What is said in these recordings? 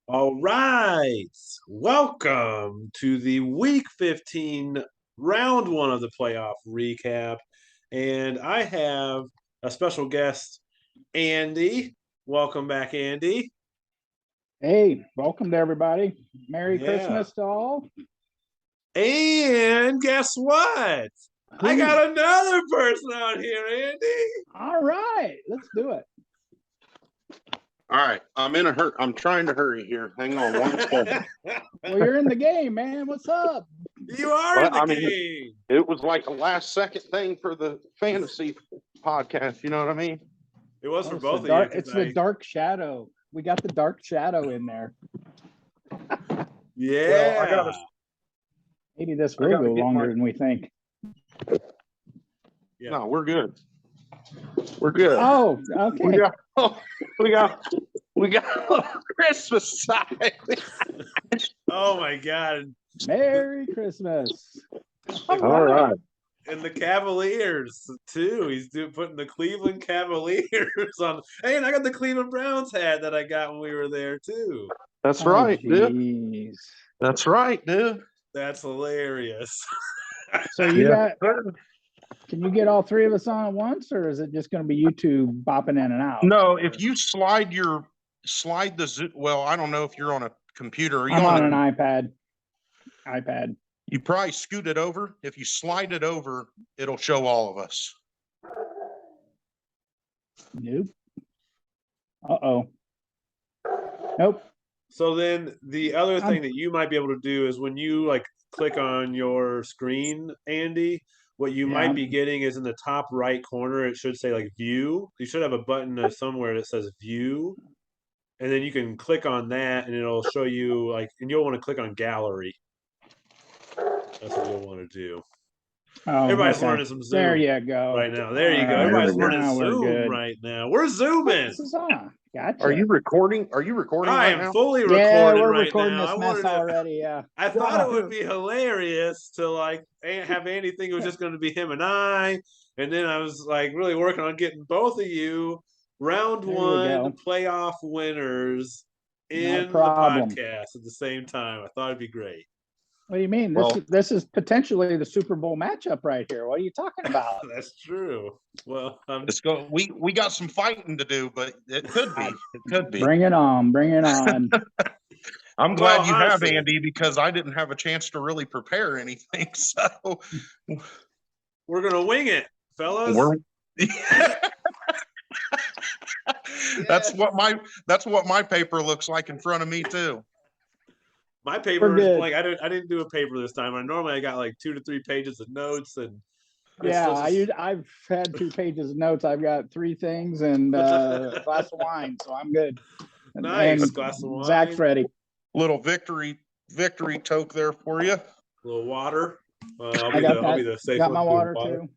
All right. Welcome to the Week 15 round one of the playoff recap. And I have a special guest, Andy. Welcome back, Andy. Hey, welcome to everybody. Merry Yeah. Christmas to all. And guess what? I got another person on here, Andy. All right, let's do it. All right, I'm in a hurry. I'm trying to hurry here. Hang on one second. Well, you're in the game, man. What's up? You are Well, in the I mean, game. It was like a last second thing for the fantasy podcast. You know what I mean? It was for Oh, both of dark, you. it's the dark shadow. We got the dark shadow in there. Yeah. Well, Maybe this will go longer than we think. Yeah. No, we're good. We're good. Oh, okay. We got Christmas side. Oh my God. Merry Christmas. All right. And the Cavaliers too. He's putting the Cleveland Cavaliers on. Hey, and I got the Cleveland Browns hat that I got when we were there too. That's right, dude. Geez. That's right, dude. That's hilarious. So you got? Can you get all three of us on at once, or is it just going to be you two bopping in and out? No, if you slide the Zoom. Well, I don't know if you're on a computer. Or I'm on an iPad. You probably scoot it over. If you slide it over, it'll show all of us. Nope. Uh-oh. Nope. So then the other thing that you might be able to do is when you like click on your screen, Andy, what you might be getting is in the top right corner, it should say like view. You should have a button somewhere that says view. And then you can click on that and it'll show you like, and you'll want to click on gallery. That's what you'll want to do. Oh, Everybody's learning some Zoom. There you go. Right now. There you go. Everybody's learning Zoom right now. We're Zooming. Gotcha. Are you recording? I am fully recording we're right recording now. this mess already, yeah. I thought it would be hilarious to like have Andy think it was just going to be him and I. And then I was like really working on getting both of you round one playoff winners in the podcast at the same time. I thought it'd be great. What do you mean? This is potentially the Super Bowl matchup right here. What are you talking about? That's true. Well, let's go. We got some fighting to do, but it could be. It could be. Bring it on. Bring it on. I'm glad you have, Andy, because I didn't have a chance to really prepare anything. So we're gonna wing it, fellas. That's what my paper looks like in front of me too. My paper is like I didn't do a paper this time. I got like 2 to 3 pages of notes and I've had 2 pages of notes. I've got 3 things and a glass of wine, so I'm good. Nice and glass of wine. Zach's ready. Little victory toke there for you. A little water. I'll be the safe one. Got my water too.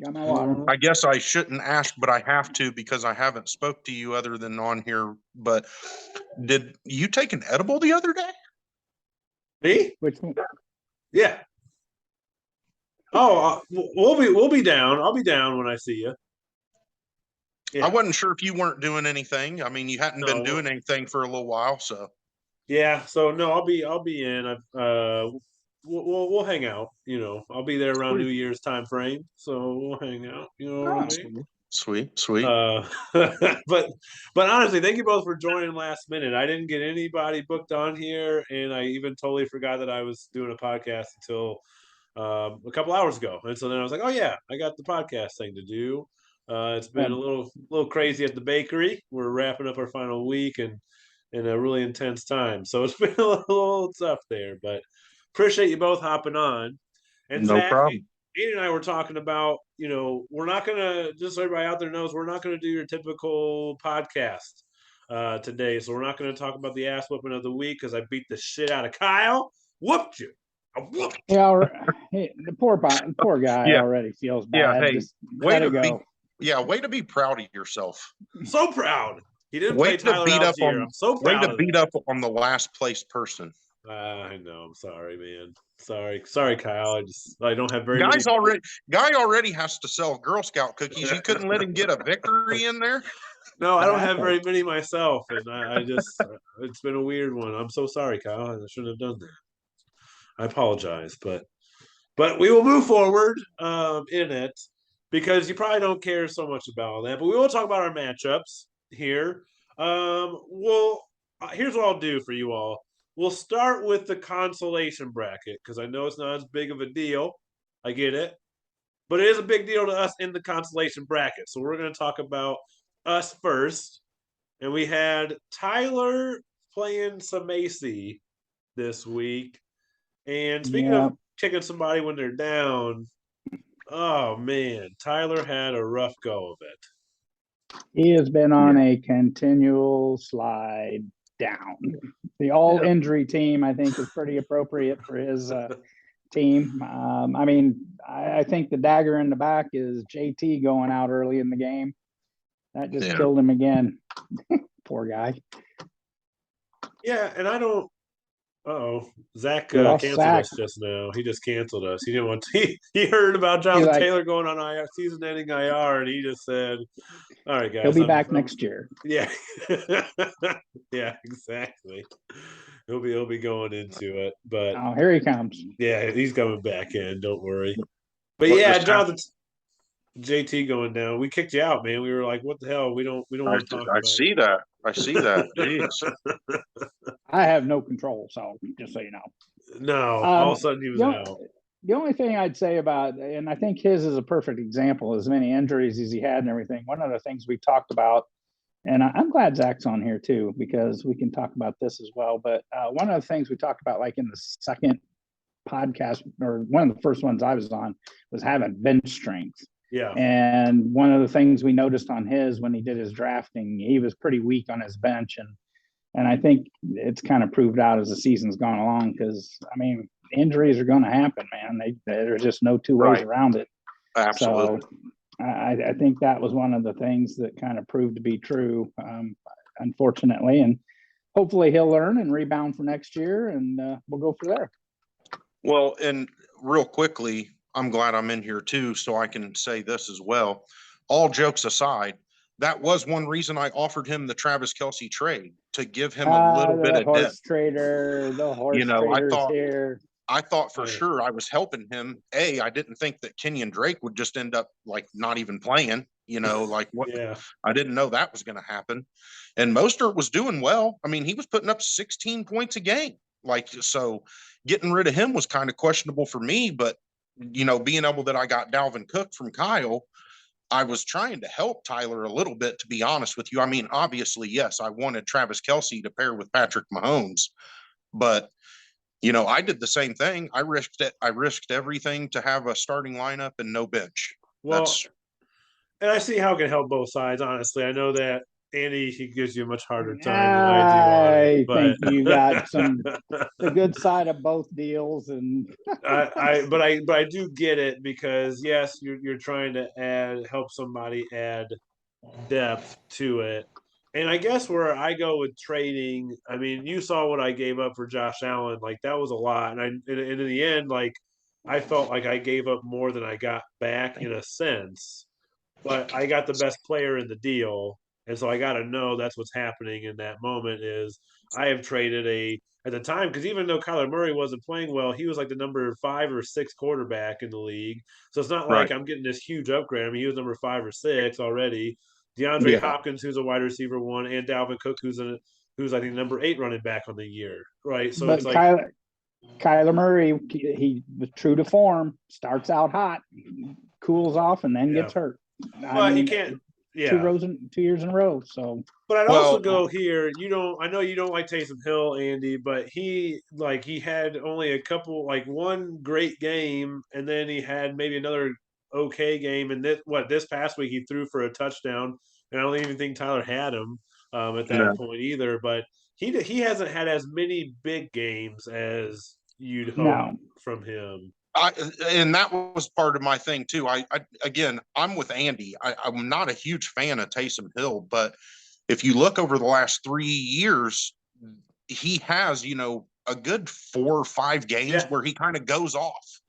Got my water. I guess I shouldn't ask, but I have to because I haven't spoke to you other than on here. But did you take an edible the other day? Me? Which one? Yeah. Oh, we'll be down. I'll be down when I see you. Yeah. I wasn't sure if you weren't doing anything. I mean, you hadn't been doing anything for a little while, so. Yeah. So no, I'll be in. We'll hang out. You know, I'll be there around New Year's time frame, so we'll hang out. You know what I mean? Sweet. But honestly, thank you both for joining last minute. I didn't get anybody booked on here, and I even totally forgot that I was doing a podcast until a couple hours ago. And so then I was like, oh yeah, I got the podcast thing to do. It's been a little crazy at the bakery. We're wrapping up our final week and in a really intense time, so it's been a little tough there. But appreciate you both hopping on. And no problem. Andy and I were talking about, you know, we're not going to, just so everybody out there knows, we're not going to do your typical podcast today. So we're not going to talk about the ass whooping of the week because I beat the shit out of Kyle. Whooped you. I whooped you. Yeah, the poor guy already feels bad. Yeah, hey, just way to go. Way to be proud of yourself. So proud. He didn't play Tyler Algier. I'm so proud. Way to beat up on the last place person. I know. I'm sorry, man. Sorry, Kyle. I don't have very. Guy already has to sell Girl Scout cookies. You couldn't let him get a victory in there. No, I don't have Exactly. very many myself, and I just it's been a weird one. I'm so sorry, Kyle. I shouldn't have done that. I apologize, but we will move forward in it because you probably don't care so much about all that. But we will talk about our matchups here. Well, here's what I'll do for you all. We'll start with the consolation bracket because I know it's not as big of a deal. I get it, but it is a big deal to us in the consolation bracket. So we're going to talk about us first, and we had Tyler playing Samacy this week. And speaking Yeah. of kicking somebody when they're down, oh man, Tyler had a rough go of it. He has been on a continual slide down. The all injury team, I think, is pretty appropriate for his team. I mean, I think the dagger in the back is JT going out early in the game. That just killed him again. Poor guy. Yeah, and I don't. Zach canceled us just now. He just canceled us. He didn't want to. He heard about Jonathan Taylor going on IR, season-ending IR, and he just said, "All right, guys, he'll be back next year." Yeah, yeah, exactly. He'll be going into it, but here he comes. Yeah, he's coming back in. Don't worry. But yeah, Jonathan, JT going down. We kicked you out, man. We were like, "What the hell? We don't want to talk about it." I see that. Jeez. I have no control, so just so you know. No, all of a sudden he was out. The only thing I'd say about, and I think his is a perfect example, as many injuries as he had and everything. One of the things we talked about, and I'm glad Zach's on here too, because we can talk about this as well. But one of the things we talked about, like in the second podcast, or one of the first ones I was on, was having bench strength. Yeah. And one of the things we noticed on his, when he did his drafting, he was pretty weak on his bench. And I think it's kind of proved out as the season's gone along, because, I mean, injuries are going to happen, man. There's just no two ways around it. Absolutely. So I think that was one of the things that kind of proved to be true, unfortunately. And hopefully he'll learn and rebound for next year, and we'll go from there. Well, and real quickly, I'm glad I'm in here too, so I can say this as well. All jokes aside, that was one reason I offered him the Travis Kelce trade, to give him a little bit of depth. The horse trader's here. I thought for sure I was helping him. I didn't think that Kenyon Drake would just end up like not even playing, like what. Yeah. I didn't know that was going to happen. And Mostert was doing well. I mean, he was putting up 16 points a game. So getting rid of him was kind of questionable for me, but being able that I got Dalvin Cook from Kyle, I was trying to help Tyler a little bit, to be honest with you. I mean, obviously, yes, I wanted Travis Kelce to pair with Patrick Mahomes, but I did the same thing. I risked everything to have a starting lineup and no bench. Well, and I see how it can help both sides. Honestly, I know that Andy, he gives you a much harder time than I do. I think you got the good side of both deals, and but I do get it, because yes, you're trying to help somebody add depth to it. And I guess where I go with trading, I mean, you saw what I gave up for Josh Allen. Like, that was a lot. And in the end, like, I felt like I gave up more than I got back in a sense. But I got the best player in the deal. And so I got to know that's what's happening in that moment. Is I have traded at the time, because even though Kyler Murray wasn't playing well, he was like the number 5 or 6 quarterback in the league. So it's not like I'm getting this huge upgrade. I mean, he was number 5 or 6 already. DeAndre Hopkins, who's a wide receiver 1, and Dalvin Cook, who's I think number 8 running back on the year, right? So it's like Kyler Murray, he was true to form. Starts out hot, cools off, and then gets hurt. But he can't. Yeah, 2 years in a row. So, but I'd also go here. I know you don't like Taysom Hill, Andy, but he had only a couple, like one great game, and then he had maybe another okay game. And this past week he threw for a touchdown, and I don't even think Tyler had him at that point either. But he hasn't had as many big games as you'd hope from him. And that was part of my thing too. I'm with Andy. I'm not a huge fan of Taysom Hill, but if you look over the last 3 years, he has, a good 4 or 5 games where he kind of goes off.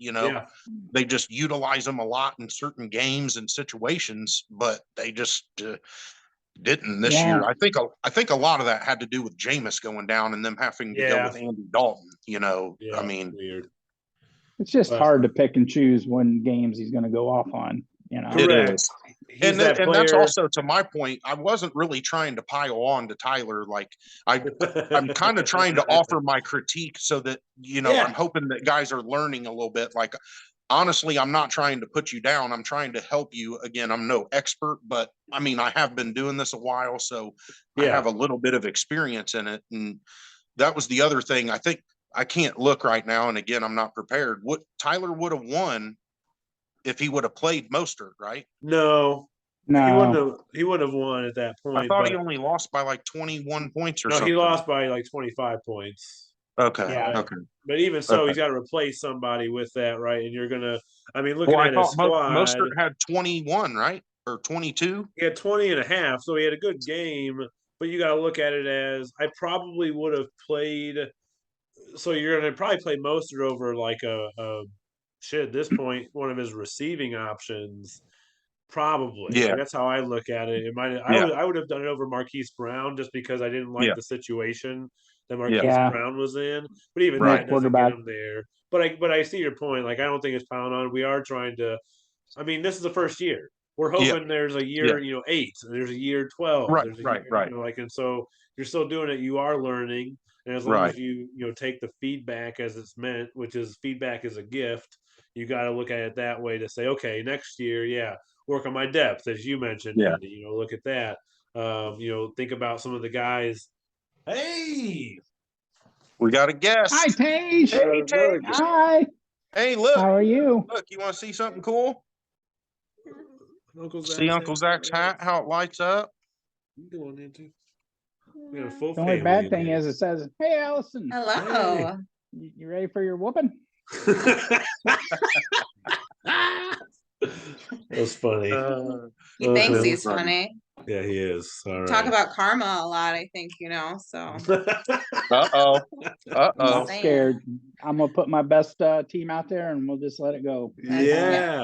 They just utilize him a lot in certain games and situations, but they just didn't this Yeah. year. I think a lot of that had to do with Jameis going down and them having to go Yeah. with Andy Dalton. You know, Yeah, I mean, weird. It's just But- hard to pick and choose when games he's going to go off on, you know. It Correct. is. He's And that and that's player. also to my point. I wasn't really trying to pile on to Tyler. Like I'm kind of trying to offer my critique so that, you know, Yeah. I'm hoping that guys are learning a little bit. Like, honestly, I'm not trying to put you down. I'm trying to help you. Again, I'm no expert, but I mean, I have been doing this a while, so I Yeah. have a little bit of experience in it. And that was the other thing. I think I can't look right now. And again, I'm not prepared. What Tyler would have won if he would have played Mostert, right? No, No, he wouldn't have won at that point. I thought but he only lost by like 21 points or no, something. he lost by like 25 points. Okay. Yeah. Okay. But even so, Okay. he's got to replace somebody with that, right? And you're gonna, I mean, looking Well, I at his thought squad, Mostert had 21, right? Or 22. he had 20 and a half, so he had a good game. But you got to look at it as I probably would have played. So you're gonna probably play Mostert over like a shit at this point, one of his receiving options. Probably. Yeah. Like, that's how I look at it. It might Yeah. I would have done it over Marquise Brown just because I didn't like Yeah. the situation that Marquise Yeah. Brown was in. But even Right. that doesn't Quarterback. get him there. But I see your point. Like, I don't think it's piling on. We are trying to, I mean, this is the first year. We're Yeah. hoping there's a year, 8, and there's a year 12. Right, There's a right, year, right. like, and so you're still doing it. You are learning. And as long Right. as you take the feedback as it's meant, which is feedback is a gift, you got to look at it that way to say, okay, next year, yeah, work on my depth, as you mentioned. Yeah. Andy, look at that. Think about some of the guys. Hey, We got a guest. Hi, Tage. Hey, Tage. Hi. Hey, look. How are you? Look, you want to see something cool? Uncle Zach's See Uncle Zach's hat, how it lights up? You go on into. We got a full The only family bad in thing here. is it says, "Hey, Allison, Hello. you ready for your whooping?" That's funny. He thinks Okay. he's funny. Yeah, he is. All right. Talk about karma a lot, I think, so. Uh-oh. I'm Uh-oh. Saying. scared. I'm gonna put my best team out there, and we'll just let it go. yeah.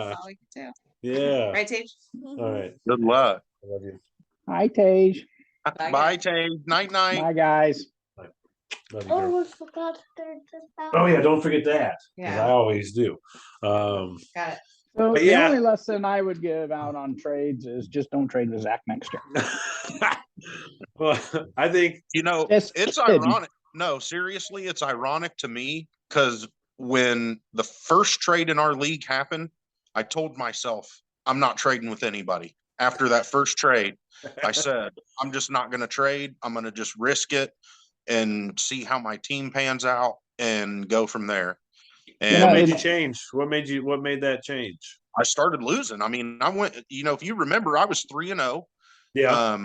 That's all we can do. Yeah. Right, Tage? All right. Good luck. I love you. Hi, Tage. Bye, Bye, guys. Tage. Night, night. Bye, guys. Love you, girl. Oh, we forgot to turn this out. Oh yeah, don't forget that. 'Cause Yeah. I always do. Got it. So But the yeah. only lesson I would give out on trades is just don't trade with Zach next year. Well, I think You know, Just it's kidding. ironic. No, seriously, it's ironic to me because when the first trade in our league happened, I told myself I'm not trading with anybody. After that first trade, I said, I'm just not going to trade. I'm going to just risk it and see how my team pans out and go from there. And what know, made it- you change? What made that change? I started losing. I mean, I went, if you remember, I was 3-0. Yeah.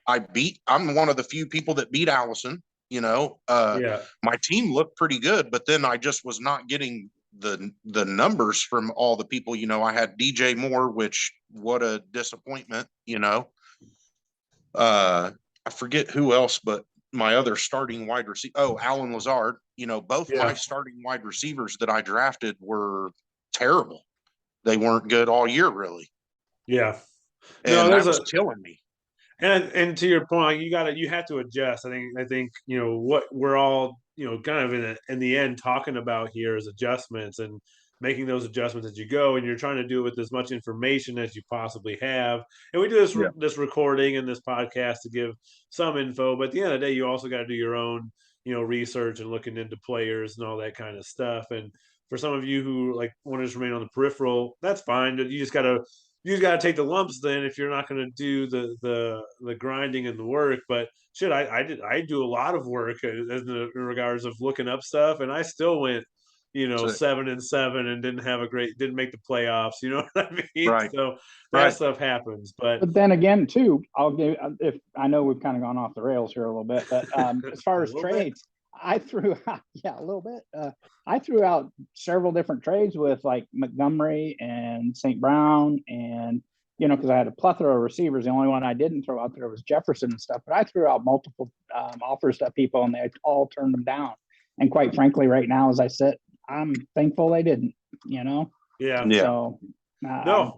I'm one of the few people that beat Allison, Yeah. my team looked pretty good, but then I just was not getting the numbers from all the people. I had DJ Moore, which what a disappointment. I forget who else, but my other starting wide receiver. Oh, Alan Lazard. Both Yeah. my starting wide receivers that I drafted were terrible. They weren't good all year, really, Yeah. and No, that there's was a- killing me. And to your point, you have to adjust. I think what we're all kind of in the end talking about here is adjustments and making those adjustments as you go, and you're trying to do it with as much information as you possibly have. And we do this Yeah. this recording and this podcast to give some info, but at the end of the day, you also got to do your own research and looking into players and all that kind of stuff. And for some of you who like want to just remain on the peripheral, that's fine. But you just got to take the lumps then if you're not going to do the grinding and the work. But shit, I do a lot of work in regards of looking up stuff, and I still went 7-7 and didn't make the playoffs. You know what I mean? Right. So that Right. stuff happens. But But then again, too, I'll give, if I know we've kind of gone off the rails here a little bit, but as far A as little bit. trades, I threw out, yeah, a little bit. I threw out several different trades with like Montgomery and St. Brown, and because I had a plethora of receivers. The only one I didn't throw out there was Jefferson and stuff. But I threw out multiple offers to people, and they all turned them down. And quite frankly, right now, as I sit, I'm thankful they didn't. yeah. Yeah. So No.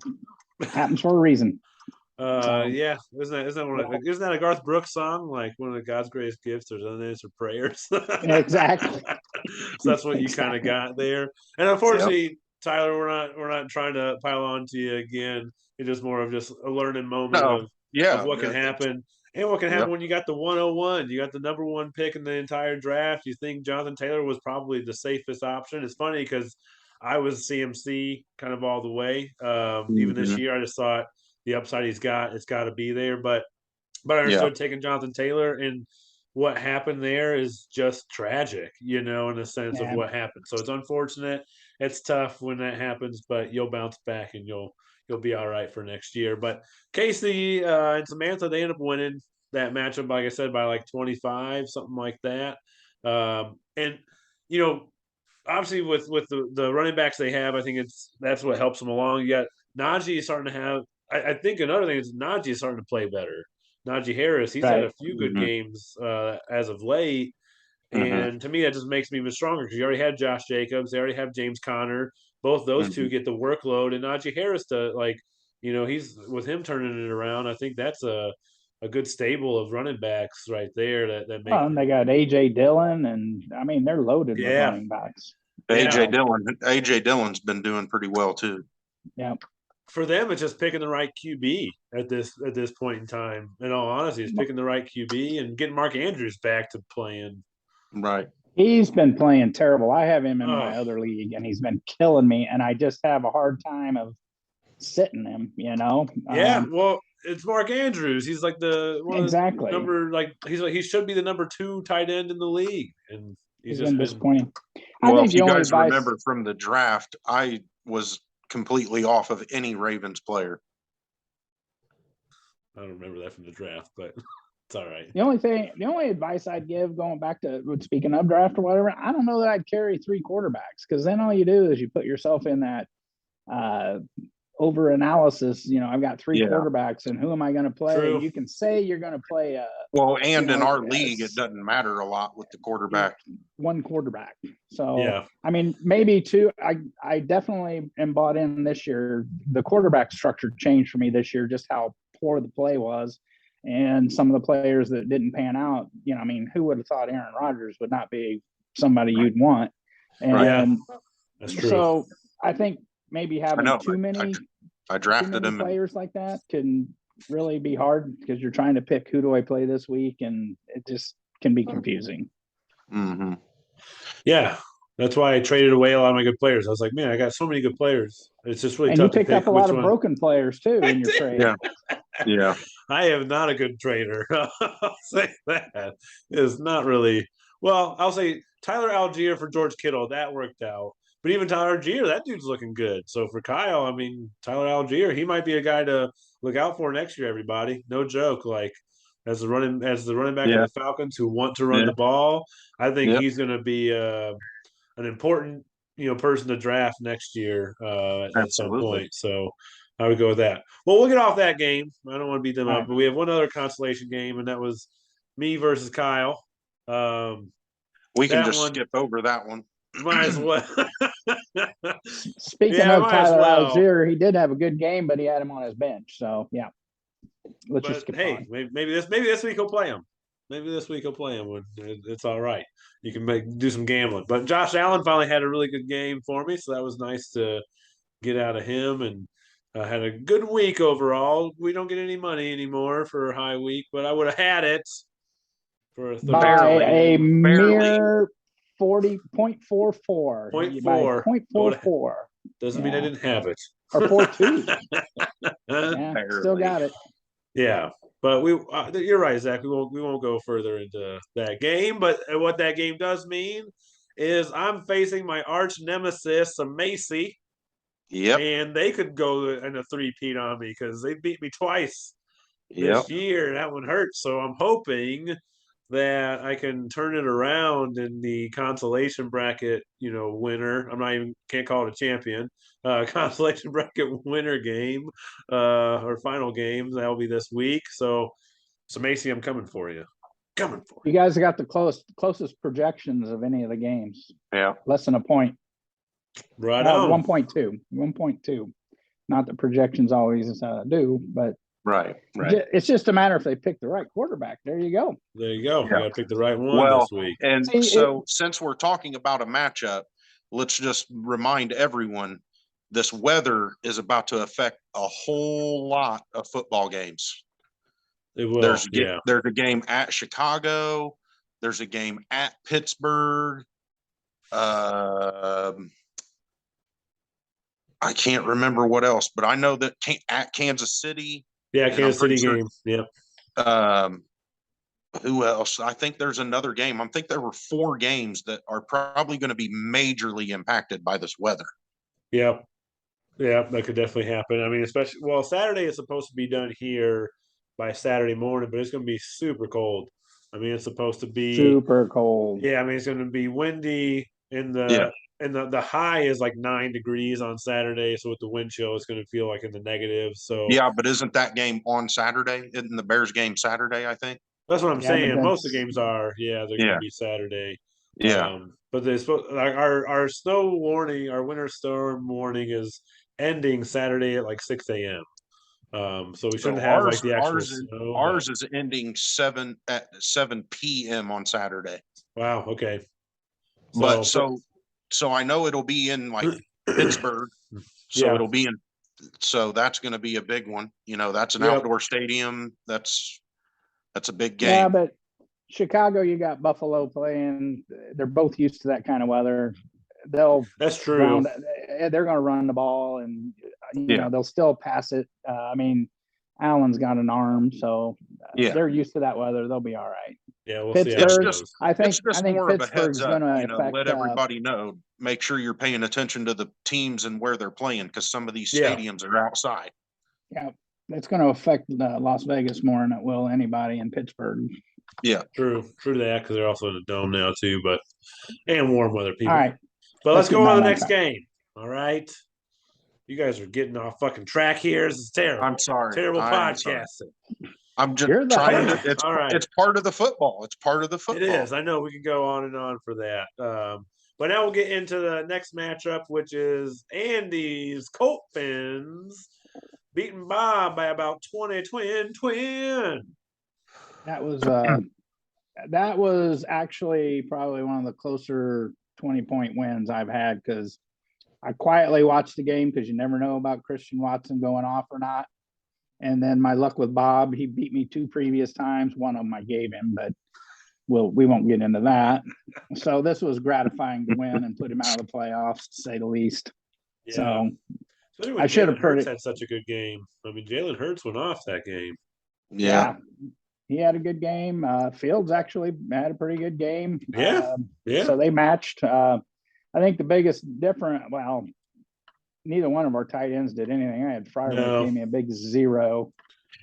happens for a reason. Yeah, isn't that a Garth Brooks song? Like one of the God's greatest gifts or unanswered prayers. Exactly. So that's what you kind of Exactly. got there. And unfortunately, Tyler, we're not trying to pile on to you again. It's just more of just a learning moment No, of yeah, what can happen. And what can Yep. happen when you got the 101, you got the number one pick in the entire draft. You think Jonathan Taylor was probably the safest option. It's funny because I was CMC kind of all the way. Even this Mhm. year, I just thought the upside it's got to be there. But I Yeah. understood taking Jonathan Taylor, and what happened there is just tragic, in the sense of Yeah. what happened. So it's unfortunate. It's tough when that happens, but you'll bounce back and you'll be all right for next year. But Casey and Samantha, they end up winning that matchup, like I said, by like 25, something like that. And you know, obviously with the running backs they have, I think that's what helps them along. You got Najee starting to have. I think another thing is Najee is starting to play better. Najee Harris, he's had Right. a few good Mhm. games as of late. Mhm. And to me, that just makes me even stronger because you already had Josh Jacobs, they already have James Conner. Both those two Mhm. get the workload, and Najee Harris to he's with him turning it around. I think that's a good stable of running backs right there that make Well, and they got AJ Dillon, and I mean they're loaded with yeah running backs. AJ yeah. Dillon's been doing pretty well too. Yeah. For them, it's just picking the right QB at this point in time. In all honesty, it's picking the right QB and getting Mark Andrews back to playing. Right. He's been playing terrible. I have him in Oh. my other league, and he's been killing me. And I just have a hard time of sitting him. Yeah, well, it's Mark Andrews. He's like Exactly. he should be the number 2 tight end in the league, and He's just been been disappointing. I Well, think if the you only guys advice. remember from the draft, I was completely off of any Ravens player. I don't remember that from the draft, but it's all right. The only advice I'd give going back to speaking of draft or whatever, I don't know that I'd carry 3 quarterbacks because then all you do is you put yourself in that over analysis. I've got 3 Yeah. quarterbacks and who am I going to play? True. And you can say you're going to play Well, and in our yes. league, it doesn't matter a lot with the quarterback. 1 quarterback. So Yeah. I mean, maybe 2. I definitely am bought in this year. The quarterback structure changed for me this year, just how poor the play was. And some of the players that didn't pan out, I mean, who would have thought Aaron Rodgers would not be somebody you'd want? And Yeah, that's true. so I think maybe having know, too many I drafted him. players like that can really be hard because you're trying to pick who do I play this week, and it just can be confusing. Mm-hmm. Yeah, that's why I traded away a lot of my good players. I was like, man, I got so many good players. It's just really And you tough to picked pick up a lot which of one. broken players too in your did. trade. Yeah. Yeah. I am not a good trader. I'll say that is not really. Well, I'll say Tyler Algier for George Kittle. That worked out. But even Tyler Algier, that dude's looking good. So for Kyle, I mean, Tyler Algier, he might be a guy to look out for next year, everybody. No joke. Like as the running back Yeah. of the Falcons who want to run Yeah. the ball, I think Yep. he's going to be an important person to draft next year at some Absolutely. point. So I would go with that. Well, we'll get off that game. I don't want to beat them All up, right. but we have one other consolation game, and that was me versus Kyle. We can that just one- skip over that one. Might as well. Speaking Yeah, of might as Tyler well. Algier, he did have a good game, but he had him on his bench. So yeah, let's just But skip hey, on. maybe this week he'll play him. Maybe this week he'll play him. It's all right. You can do some gambling. But Josh Allen finally had a really good game for me, so that was nice to get out of him, and had a good week overall. We don't get any money anymore for a high week, but I would have had it for a third By a game. mere 40.44. 0.4. 0.44. Doesn't mean I Yeah. didn't have it. Or 4.2. Yeah. Yeah, still got it. But you're right, Zach. We won't go further into that game. But what that game does mean is I'm facing my arch nemesis, Macy. Yep. And they could go in a 3-peat on me because they beat me twice Yep. this year. That one hurts. So I'm hoping that I can turn it around in the consolation bracket, winner. Can't call it a champion. Consolation bracket winner game, or final game. That'll be this week. So Macy, I'm coming for you. You guys got the closest projections of any of the games. Yeah. Less than a point. Right on. 1.2. 1.2. Not that projections always do, but Right. It's just a matter if they pick the right quarterback. There you go. There you go. You Yeah. got to pick the right one Well, this week. and See, so since we're talking about a matchup, let's just remind everyone this weather is about to affect a whole lot of football games. It will. There's Yeah. a game at Chicago. There's a game at Pittsburgh. I can't remember what else, but I know that at Kansas City. Yeah. And Kansas I'm pretty City sure- game. Yep. Who else? I think there's another game. I think there were 4 games that are probably going to be majorly impacted by this weather. Yep. Yeah, that could definitely happen. I mean, especially Saturday is supposed to be done here by Saturday morning, but it's going to be super cold. I mean, it's supposed to be Super cold. Yeah, I mean it's going to be windy, and Yeah. the high is like 9 degrees on Saturday. So with the wind chill, it's going to feel like in the negatives. So Yeah, but isn't that game on Saturday? Isn't the Bears game Saturday, I think? that's what I'm Yeah, but saying. Most of the that's- games are, they're going Yeah. to be Saturday. Yeah. But they're supposed, like our snow warning, our winter storm warning is ending Saturday at like 6 a.m. So we shouldn't have like the actual snow. Ours is ending 7 p.m. on Saturday. Wow. Okay. But so I know it'll be in like Pittsburgh. So Yeah. it'll be in. So that's going to be a big one. You know, that's an Yep. outdoor stadium. That's a big game. Yeah, but Chicago, you got Buffalo playing. They're both used to that kind of weather. They'll that's true. ground. They're going to run the ball, and you know they'll still pass it. I mean, Allen's got an arm, so Yeah. they're used to that weather. They'll be all right. Yeah, we'll see how it Pittsburgh, goes. I think. It's just I think more of a Pittsburgh's heads up, going to you know, affect. let everybody know, make sure you're paying attention to the teams and where they're playing, because some of these Yeah. stadiums are outside. Yeah, it's going to affect Las Vegas more than it will anybody in Pittsburgh. True to that, because they're also in the dome now too, and warm weather people. All right, But let's Let's go get on to the back on next track. game. All right. You guys are getting off fucking track here. This is terrible. I'm sorry. Terrible I'm sorry. podcasting. I'm just You're the trying host. to. It's All right. It's part of the football. It's part of the It football. is. I know we can go on and on for that. But now we'll get into the next matchup, which is Andy's Colt Fins beating Bob by about 20 twin. That was actually probably one of the closer 20-point wins I've had, because I quietly watched the game, because you never know about Christian Watson going off or not. And then my luck with Bob, he beat me 2 previous times. One of them I gave him, but we won't get into that. So this was gratifying to win and put him out of the playoffs, to say the least. Yeah. So Especially when I should have Jalen heard Hurts it. had such a good game. I mean, Jalen Hurts went off that game. Yeah. he had a good game. Fields actually had a pretty good game. Yeah. Yeah. So they matched. I think the biggest difference, well, neither one of our tight ends did anything. I had Fryer No. gave me a big 0,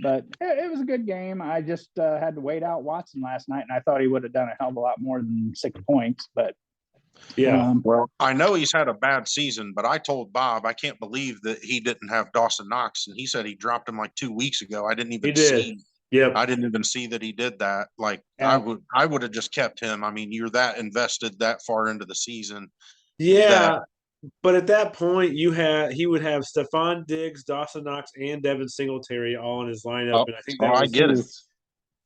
but it was a good game. I just had to wait out Watson last night, and I thought he would have done a hell of a lot more than 6 points. But Yeah. Well, I know he's had a bad season, but I told Bob I can't believe that he didn't have Dawson Knox, and he said he dropped him like 2 weeks ago. I didn't even He did. see. Yep. I didn't even see that he did that. Like Yeah. I would have just kept him. I mean, you're that invested that far into the season. Yeah. But at that point, he would have Stephon Diggs, Dawson Knox, and Devin Singletary all in his lineup. Oh, and I think oh, that I was, get it. he was,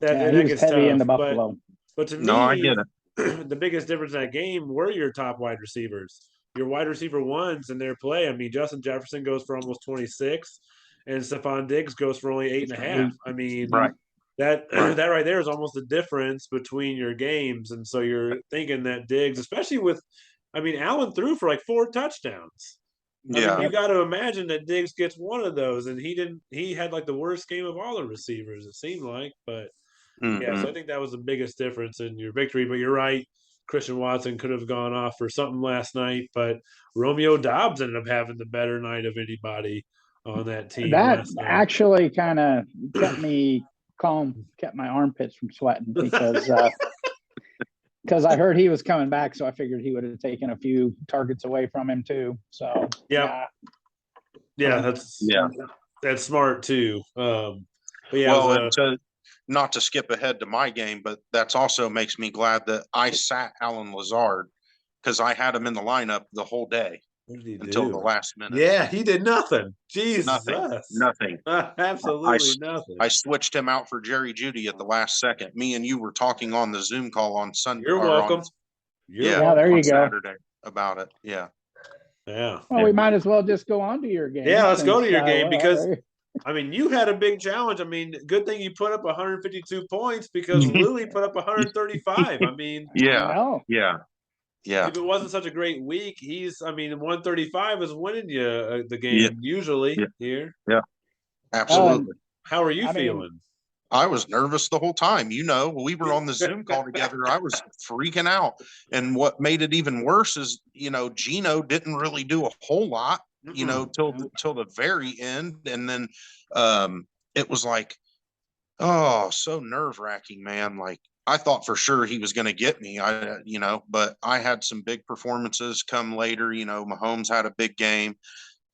that, yeah, that he was gets heavy tough. into But, Buffalo. but to me, No, I get the biggest difference in that game were your top wide receivers. Your wide receiver ones in their play. I mean, Justin Jefferson goes for almost 26, and Stephon Diggs goes for only 8.5. I mean, Right. that Right. that right there is almost the difference between your games. And so you're thinking that Diggs, especially with, I mean, Allen threw for like 4 touchdowns. I Yeah. mean, you got to imagine that Diggs gets one of those, and he didn't. He had like the worst game of all the receivers, it seemed like. But yeah, so I think that was the biggest difference in your victory. But you're right, Christian Watson could have gone off for something last night, but Romeo Dobbs ended up having the better night of anybody on that team. That last night. actually kind of kept me calm, kept my armpits from sweating, because I heard he was coming back, so I figured he would have taken a few targets away from him too. So Yeah. Yeah, that's smart too. But yeah, it Well, was and to not to skip ahead to my game, but that's also makes me glad that I sat Alan Lazard, because I had him in the lineup the whole day. What did he until do? the last minute. Yeah, he did nothing. Jesus. Nothing. Absolutely nothing. I switched him out for Jerry Judy at the last second. Me and you were talking on the Zoom call on Sunday. You're welcome. Yeah, there you go. Saturday about it. Yeah. Yeah. Well, we might as well just go on to your game. Yeah, let's go to your since, game because well, I mean, you had a big challenge. I mean, good thing you put up 152 points because Louis put up 135. I mean, Yeah. no. Yeah. Yeah. if it wasn't such a great week, I mean, 135 is winning you the game usually here. Yeah. Absolutely. How are you I mean, feeling? I was nervous the whole time. You know, we were on the Zoom call together. I was freaking out. And what made it even worse is, you know, Gino didn't really do a whole lot, you know, till the very end. And then it was like, oh, so nerve-wracking, man. Like I thought for sure he was going to get me. You know, but I had some big performances come later. You know, Mahomes had a big game.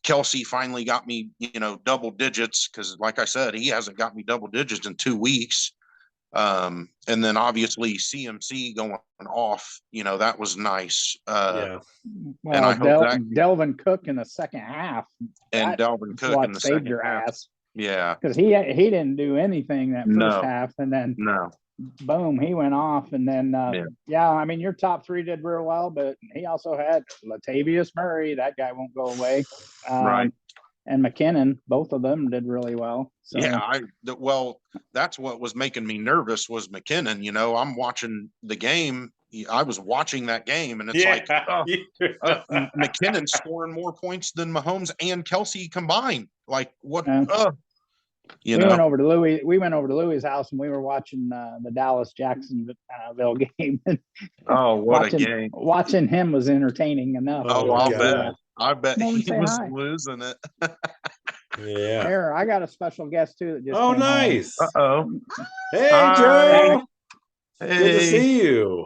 Kelsey finally got me, you know, double digits because, like I said, he hasn't got me double digits in 2 weeks. And then obviously CMC going off, you know, that was nice. Yeah. Well, and I hope Delvin Cook in the second half. and Dalvin Cook in the saved second your half. ass Yeah. because he didn't do anything that first half, and then boom, he went off. And then I mean, your top three did real well, but he also had Latavius Murray. That guy won't go away. Right. And McKinnon, both of them did really well. So. Yeah, that's what was making me nervous was McKinnon. You know, I'm watching the game. I was watching that game, and it's McKinnon scoring more points than Mahomes and Kelsey combined. Like what? We went over to Louis' house, and we were watching the Dallas Jacksonville game. What a game! Watching him was entertaining enough. I bet he was losing it. Yeah. Here, I got a special guest too. That just came nice. Home. Hey, Joe. Hey. Good to see you.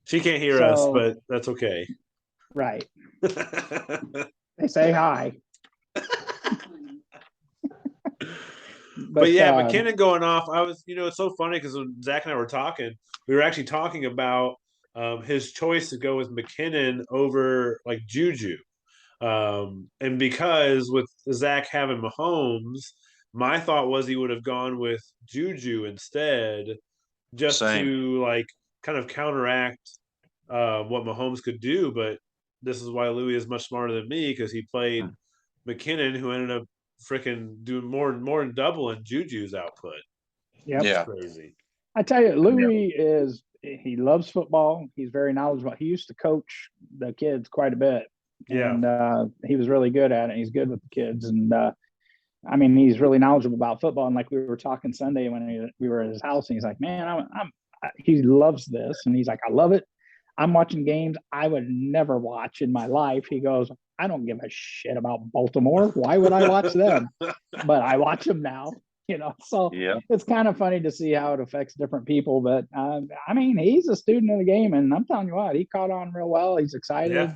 She can't hear us, but that's okay. Right. They say hi. But yeah, McKinnon going off. I was, you know, it's so funny because when Zach and I were talking, we were actually talking about his choice to go with McKinnon over like Juju. And because with Zach having Mahomes, my thought was he would have gone with Juju instead, just to like kind of counteract what Mahomes could do. But this is why Louis is much smarter than me because he played McKinnon, who ended up freaking doing more than double in Juju's output. Yeah, crazy. I tell you, Louis he loves football. He's very knowledgeable. He used to coach the kids quite a bit. Yeah, and he was really good at it. He's good with the kids, and I mean, he's really knowledgeable about football. And like we were talking Sunday when we were at his house, and he's like, "Man, he loves this," and he's like, "I love it. I'm watching games I would never watch in my life." He goes, "I don't give a shit about Baltimore. Why would I watch them? But I watch them now." You know, so it's kind of funny to see how it affects different people. But I mean, he's a student of the game, and I'm telling you what, he caught on real well. He's excited.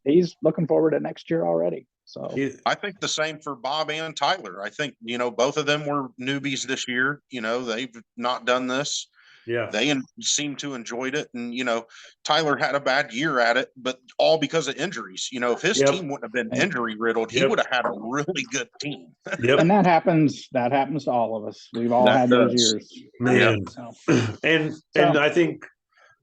He's looking forward to next year already. So I think the same for Bob and Tyler. I think, you know, both of them were newbies this year. You know, they've not done this. Yeah, they seem to enjoyed it. And, you know, Tyler had a bad year at it, but all because of injuries. You know, if his team wouldn't have been injury riddled, he would have had a really good team. And that happens to all of us. We've all had those years. Man. And I think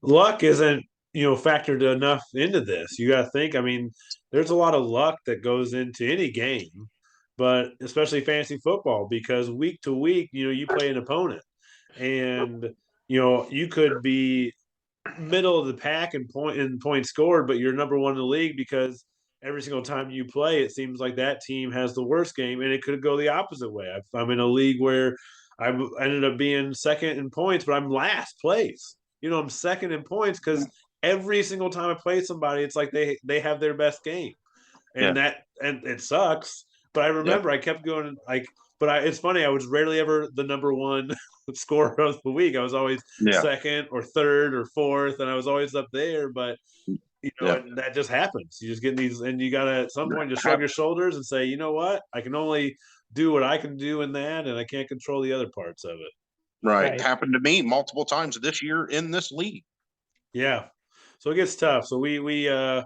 luck isn't, you know, factored enough into this. You got to think, I mean, there's a lot of luck that goes into any game, but especially fantasy football, because week to week, you know, you play an opponent and, you know, you could be middle of the pack in points scored, but you're number one in the league because every single time you play, it seems like that team has the worst game, and it could go the opposite way. I'm in a league where I ended up being second in points, but I'm last place. You know, I'm second in points because every single time I play somebody, it's like they have their best game, and and it sucks. But I remember I kept going like. But it's funny, I was rarely ever the number one scorer of the week. I was always second or third or fourth, and I was always up there. But, you know, and that just happens. You just get these, and you got to at some point just shrug your shoulders and say, you know what? I can only do what I can do in that, and I can't control the other parts of it. Right. Happened to me multiple times this year in this league. Yeah. So it gets tough. So we the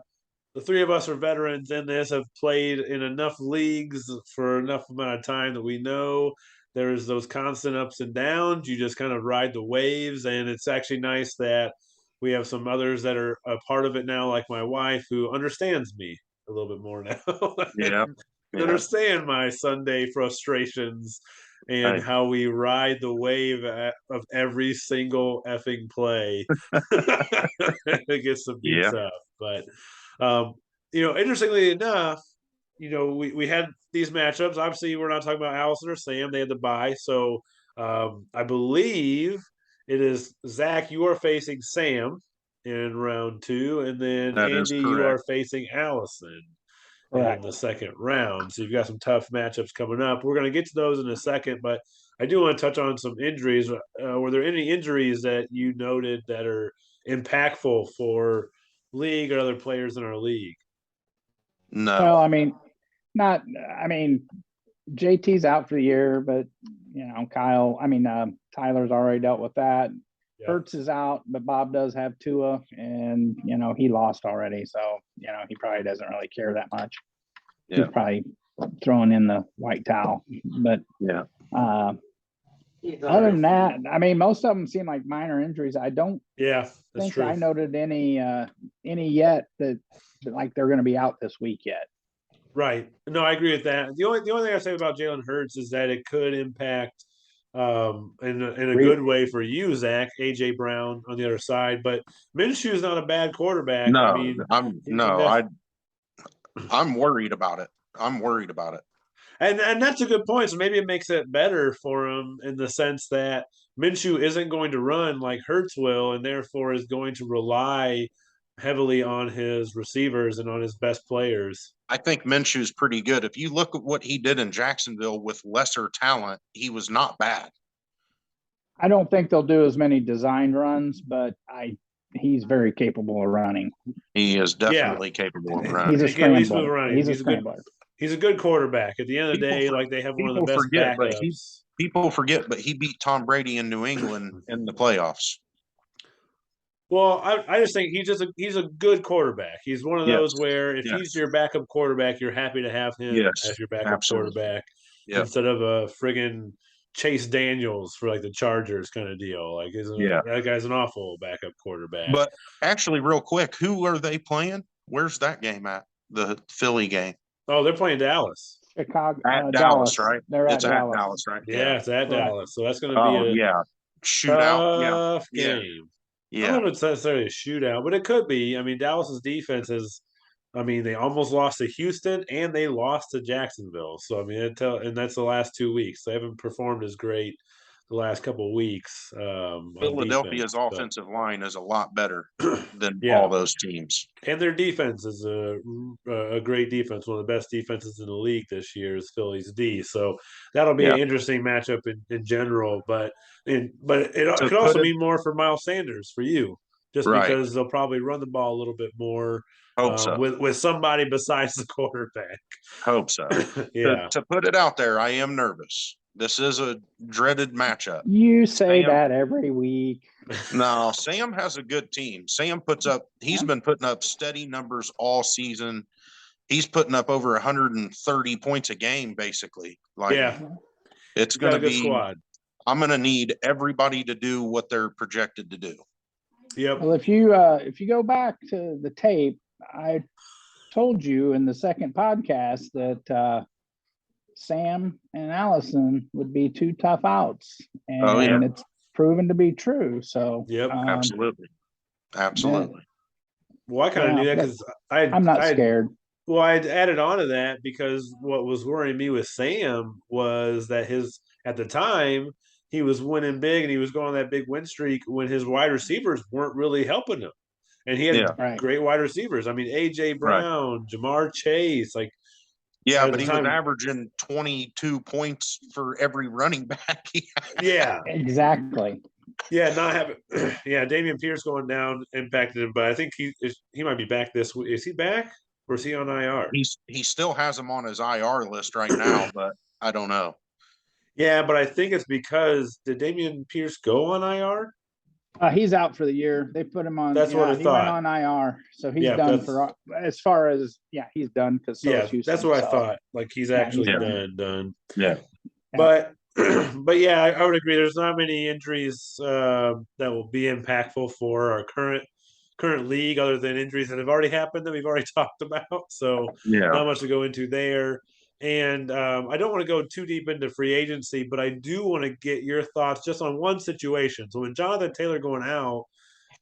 three of us are veterans in this, have played in enough leagues for enough amount of time that we know there's those constant ups and downs. You just kind of ride the waves, and it's actually nice that we have some others that are a part of it now, like my wife, who understands me a little bit more now. Yeah. Yeah. Understand my Sunday frustrations and Hey. how we ride the wave of every single effing play. It gets some beat Yeah. tough, but interestingly enough, we had these matchups. Obviously, we're not talking about Allison or Sam. They had the bye, so I believe it is Zach. You are facing Sam in round 2, and then That is Andy, you are correct. facing Allison in Correct. the second round. So you've got some tough matchups coming up. We're going to get to those in a second, but I do want to touch on some injuries. Were there any injuries that you noted that are impactful for league or other players in our league? No. Well, I mean, not. I mean, JT's out for the year, but Tyler's already dealt with that. Yeah. Hertz is out, but Bob does have Tua, and he lost already, so he probably doesn't really care that much. Yeah. He's probably throwing in the white towel. But Yeah. other than that, I mean, most of them seem like minor injuries. I don't Yeah, that's think true. I noted any yet that like they're going to be out this week yet. Right. No, I agree with that. The only thing I say about Jalen Hurts is that it could impact in a good way for you, Zach, AJ Brown on the other side. But Minshew is not a bad quarterback. No, I mean, I'm worried about it. I'm worried about it. And that's a good point. So maybe it makes it better for him in the sense that Minshew isn't going to run like Hurts will, and therefore is going to rely heavily on his receivers and on his best players. I think Minshew's pretty good. If you look at what he did in Jacksonville with lesser talent, he was not bad. I don't think they'll do as many designed runs, but he's very capable of running. He is definitely capable of running. He's a scrambler. Running. He's a scrambler. He's a good quarterback. At the end of the day, like they have one of the best backups. People forget, but he beat Tom Brady in New England in the playoffs. Well, I just think he's a good quarterback. He's one of those where if he's your backup quarterback, you're happy to have him as your backup quarterback instead of a friggin' Chase Daniels for like the Chargers kind of deal. Like, that guy's an awful backup quarterback. But actually, real quick, who are they playing? Where's that game at? The Philly game. Oh, they're playing Dallas. Chicago, at Dallas, right? They're it's at Dallas, right? Yeah, it's at Dallas. So that's going to be a shootout. Tough game. Yeah. I don't know if it's necessarily a shootout, but it could be. I mean, Dallas's defense is. I mean, they almost lost to Houston and they lost to Jacksonville. So I mean, and that's the last 2 weeks. They haven't performed as great the last couple of weeks. Philadelphia's offensive line is a lot better than all those teams, and their defense is a great defense. One of the best defenses in the league this year is Philly's D. So that'll be an interesting matchup in general. But it could also mean more for Miles Sanders for you, just because they'll probably run the ball a little bit more. Hope so. With somebody besides the quarterback. Hope so. To put it out there, I am nervous. This is a dreaded matchup. You say that every week. No, Sam has a good team. Sam he's been putting up steady numbers all season. He's putting up over 130 points a game, basically. It's going to be squad. I'm going to need everybody to do what they're projected to do. Yep. Well, if you go back to the tape, I told you in the second podcast that Sam and Allison would be 2 tough outs, and it's proven to be true. So, absolutely. Well, I kind of knew that because I'm not scared. Well, I added on to that because what was worrying me with Sam was that at the time he was winning big and he was going on that big win streak when his wide receivers weren't really helping him. And he had great wide receivers. I mean, AJ Brown, Jamar Chase, but he was averaging 22 points for every running back. Yeah, exactly. Yeah, not having. Damian Pierce going down impacted him, but I think he might be back this week. Is he back or is he on IR? He still has him on his IR list right now, but I don't know. Yeah, but I think it's because did Damian Pierce go on IR? He's out for the year. They put him on. That's what I he went thought. on IR, so he's Yeah, done that's- for as far as he's done because Yeah, that's what I thought. Like he's actually he's done. Yeah. But but yeah, I would agree. There's not many injuries that will be impactful for our current league, other than injuries that have already happened that we've already talked about. So Yeah. not much to go into there. And I don't want to go too deep into free agency, but I do want to get your thoughts just on one situation. So with Jonathan Taylor going out,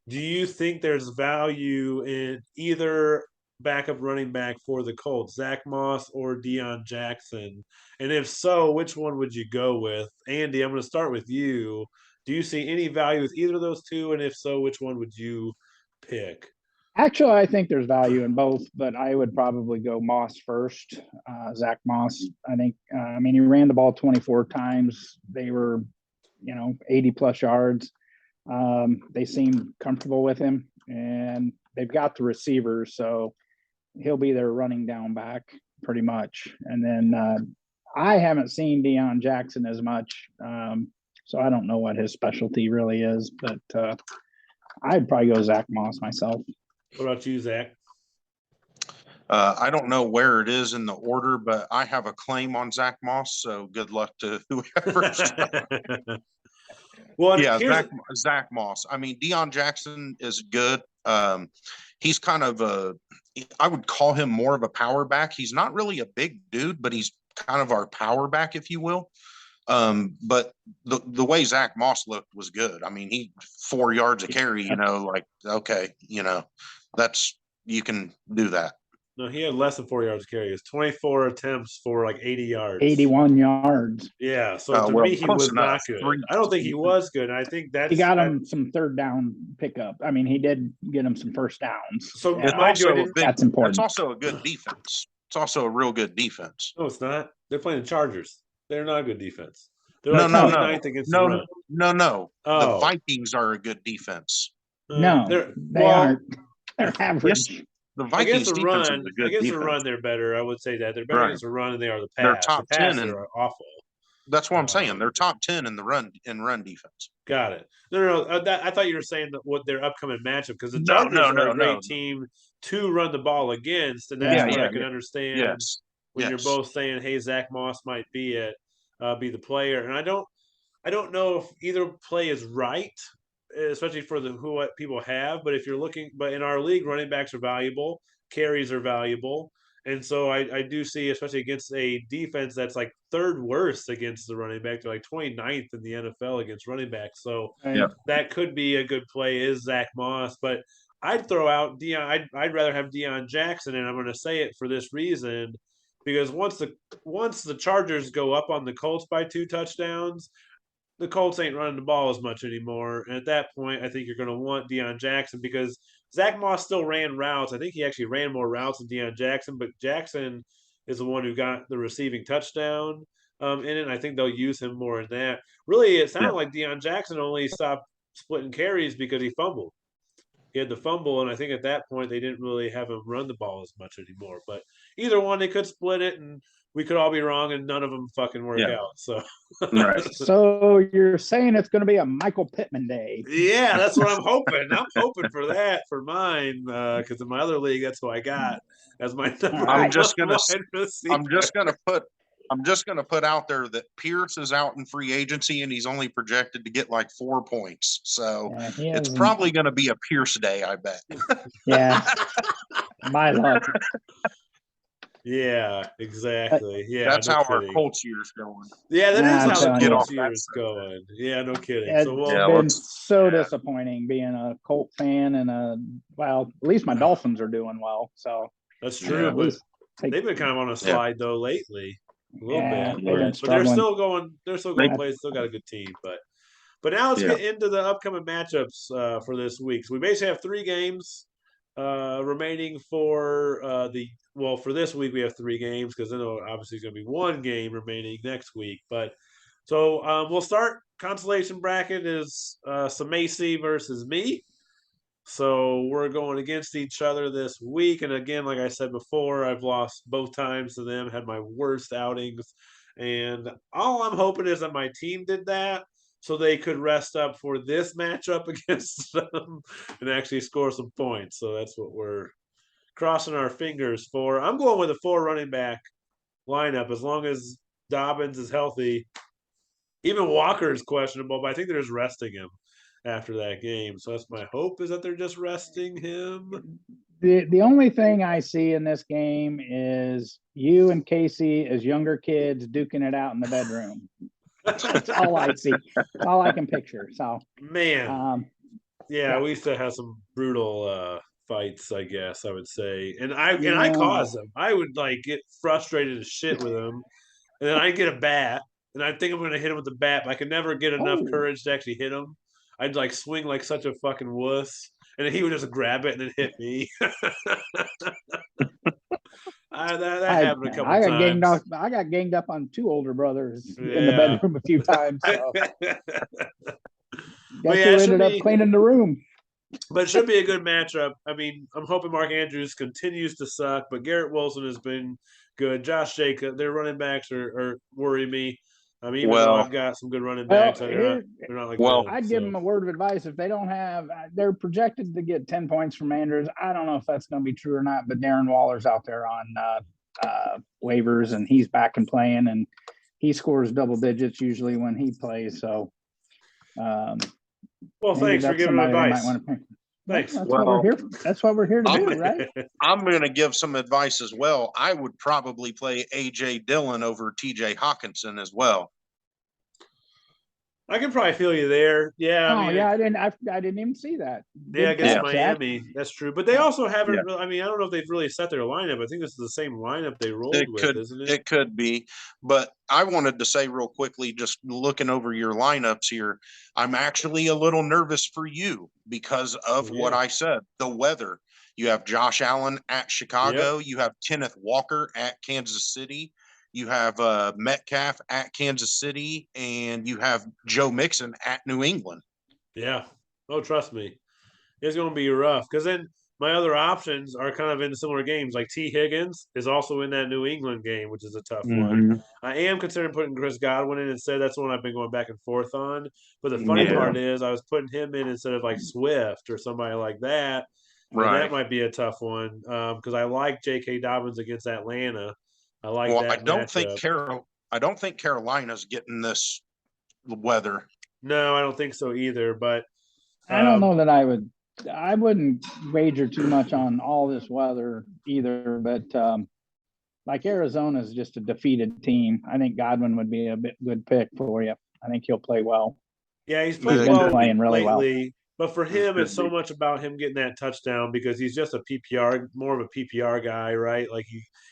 do you think there's value in either backup running back for the Colts, Zach Moss or Deion Jackson? And if so, which one would you go with? Andy, I'm going to start with you. Do you see any value with either of those two? And if so, which one would you pick? Actually, I think there's value in both, but I would probably go Moss first. Zach Moss. I think. I mean, he ran the ball 24 times. They were, 80 plus yards. They seem comfortable with him, and they've got the receivers, so he'll be their running down back pretty much. And then I haven't seen Deion Jackson as much, so I don't know what his specialty really is, but I'd probably go Zach Moss myself. What about you, Zach? I don't know where it is in the order, but I have a claim on Zach Moss. So good luck to whoever. Well, Yeah, Zach Moss. I mean, Deion Jackson is good. He's kind of I would call him more of a power back. He's not really a big dude, but he's kind of our power back, if you will. But the way Zach Moss looked was good. I mean, he 4 yards a carry, okay, that's, you can do that. No, he had less than 4 yards carry. It was 24 attempts for like 80 yards. 81 yards. Yeah, so to me, he was not good. I don't think he was good. I think that's he got him some third down pickup. I mean, he did get him some first downs. So that's important. It's also a good defense. It's also a real good defense. No, it's not. They're playing the Chargers. They're not a good defense. They're No. against the run. No. Oh. The Vikings are a good defense. No, they aren't. They're average. Yes, the Vikings defense is a good against defense. the run, they're better. I would say that they're better against the run than they are the pass. They're top the pass 10 are awful. That's what I'm saying. They're top 10 in the run defense. Got it. No. I thought you were saying that what their upcoming matchup, because the Chargers are a great team to run the ball against, and that's what I can understand. Yes. When you're both saying, "Hey, Zach Moss might be the player," and I don't know if either play is right, especially for what people have. But if you're looking, but in our league, running backs are valuable, carries are valuable. And so I do see, especially against a defense that's like third worst against the running back, they're like 29th in the NFL against running backs. So that could be a good play is Zach Moss. But I'd throw out Deion. I'd rather have Deion Jackson, and I'm going to say it for this reason, because once the Chargers go up on the Colts by 2 touchdowns, the Colts ain't running the ball as much anymore. And at that point, I think you're going to want Deion Jackson, because Zach Moss still ran routes. I think he actually ran more routes than Deion Jackson, but Jackson is the one who got the receiving touchdown in it. And I think they'll use him more in that. Really, it sounded like Deion Jackson only stopped splitting carries because he fumbled. He had the fumble, and I think at that point they didn't really have him run the ball as much anymore. But either one, they could split it, and we could all be wrong, and none of them fucking work out. So, So you're saying it's going to be a Michael Pittman day? Yeah, that's what I'm hoping. I'm hoping for that for mine, because in my other league, that's who I got as my number. I'm just gonna put out there that Pierce is out in free agency, and he's only projected to get like 4 points. So it's probably going to be a Pierce day, I bet. Yeah, my luck. Yeah, exactly. Yeah, that's how our Colts year's going. Yeah, that is how the Colts year year's going. Yeah, no kidding. It's been so disappointing being a Colt fan, and at least my Dolphins are doing well. So that's true, but they've been kind of on a slide though lately. A little bit, but they're still going. They're still going to play. Still got a good team, but now let's get into the upcoming matchups for this week. So we basically have 3 games remaining for for this week we have 3 games, because then obviously it's going to be 1 game remaining next week. But so we'll start. Consolation bracket is Samacy versus me. So we're going against each other this week. And again, like I said before, I've lost both times to them, had my worst outings. And all I'm hoping is that my team did that. so they could rest up for this matchup against them and actually score some points. So that's what we're crossing our fingers for. I'm going with a 4 running back lineup as long as Dobbins is healthy. Even Walker is questionable, but I think they're just resting him after that game. So that's my hope, is that they're just resting him. The only thing I see in this game is you and Casey as younger kids duking it out in the bedroom. That's all I see. That's all I can picture. So, Man, yeah. we used to have some brutal fights, I guess I would say, and I caused them. I would like get frustrated as shit with them, and then I'd get a bat, and I think I'm going to hit him with the bat, but I could never get enough courage to actually hit him. I'd like swing like such a fucking wuss, and then he would just grab it and then hit me. That happened a couple times. I got ganged up on 2 older brothers in the bedroom a few times. So. Guess who ended up cleaning the room? But it should be a good matchup. I mean, I'm hoping Mark Andrews continues to suck, but Garrett Wilson has been good. Josh Jacobs, their running backs are worry me. Even though I've got some good running backs, they're not like good, I'd give them a word of advice. If they don't have, they're projected to get 10 points from Andrews. I don't know if that's going to be true or not, but Darren Waller's out there on waivers, and he's back and playing, and he scores double digits usually when he plays. So, well, thanks for giving advice. Thanks. That's what we're here. That's what we're here to do, right? I'm going to give some advice as well. I would probably play AJ Dillon over TJ Hawkinson as well. I can probably feel you there. Yeah. I didn't even see that. Yeah, against Miami. That's true. But they also haven't really, I don't know if they've really set their lineup. I think this is the same lineup they rolled with, isn't it? It could be. But I wanted to say real quickly, just looking over your lineups here, I'm actually a little nervous for you because of what I said, the weather. You have Josh Allen at Chicago. You have Kenneth Walker at Kansas City. You have Metcalf at Kansas City, and you have Joe Mixon at New England. Yeah. Oh, trust me. It's going to be rough, because then my other options are kind of in similar games. Like T. Higgins is also in that New England game, which is a tough one. I am considering putting Chris Godwin in instead. That's the one I've been going back and forth on. But the funny part is I was putting him in instead of like Swift or somebody like that. Right. That might be a tough one because I like J.K. Dobbins against Atlanta. I like that. I don't think Carolina's getting this weather. No, I don't think so either. But I don't know that I wouldn't wager too much on all this weather either. But like Arizona's just a defeated team. I think Godwin would be a good pick for you. I think he'll play well. Yeah, he's been playing really lately. Well. But for him, it's so much about him getting that touchdown because he's just more of a PPR guy, right? Like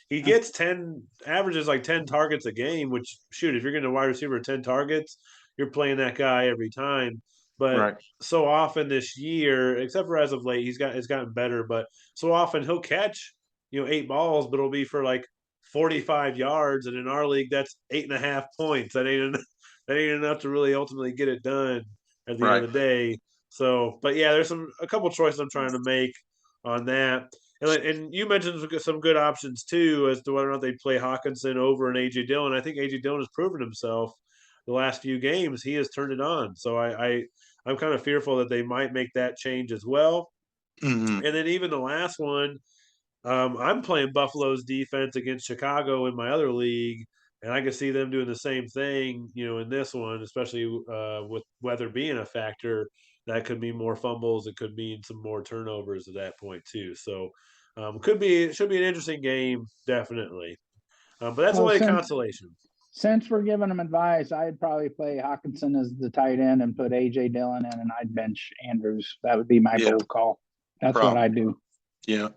he gets averages like 10 targets a game, which shoot, if you're getting a wide receiver 10 targets, you're playing that guy every time. But so often this year, except for as of late, it's gotten better. But so often he'll catch 8 balls, but it'll be for like 45 yards, and in our league, that's 8.5 points. That ain't enough to really ultimately get it done at the end of the day. So, but yeah, there's a couple choices I'm trying to make on that. And you mentioned some good options too as to whether or not they play Hawkinson over an A.J. Dillon. I think A.J. Dillon has proven himself the last few games. He has turned it on. So I'm kind of fearful that they might make that change as well. And then even the last one, I'm playing Buffalo's defense against Chicago in my other league. And I can see them doing the same thing, in this one, especially with weather being a factor. That could mean more fumbles. It could mean some more turnovers at that point too. So, should be an interesting game, definitely. But that's only a consolation. Since we're giving them advice, I'd probably play Hawkinson as the tight end and put A.J. Dillon in, and I'd bench Andrews. That would be my bold call. That's what I do. Yeah.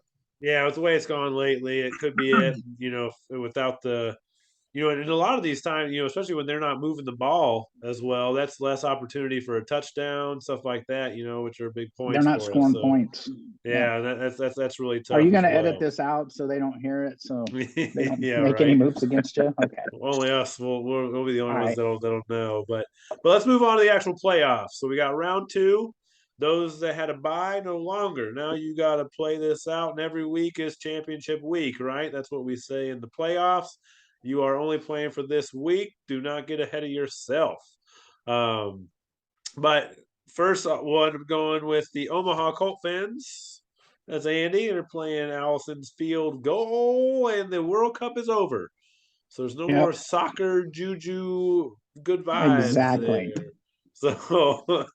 Yeah, with the way it's gone lately, it could be it. Without the. And a lot of these times, especially when they're not moving the ball as well, that's less opportunity for a touchdown, stuff like that, which are big points. They're not scoring points. Yeah, that's really tough. Are you going to edit this out so they don't hear it? So they don't make any moves against you? Okay. Only us. We'll be the only ones that'll know. But let's move on to the actual playoffs. So we got round 2. Those that had a bye no longer. Now you got to play this out, and every week is championship week, right? That's what we say in the playoffs. You are only playing for this week. Do not get ahead of yourself. But first one going with the Omaha Colt fans. That's Andy. They're playing Allison's Field goal, and the World Cup is over. So there's no Yep. more soccer juju good vibes Exactly. there. So,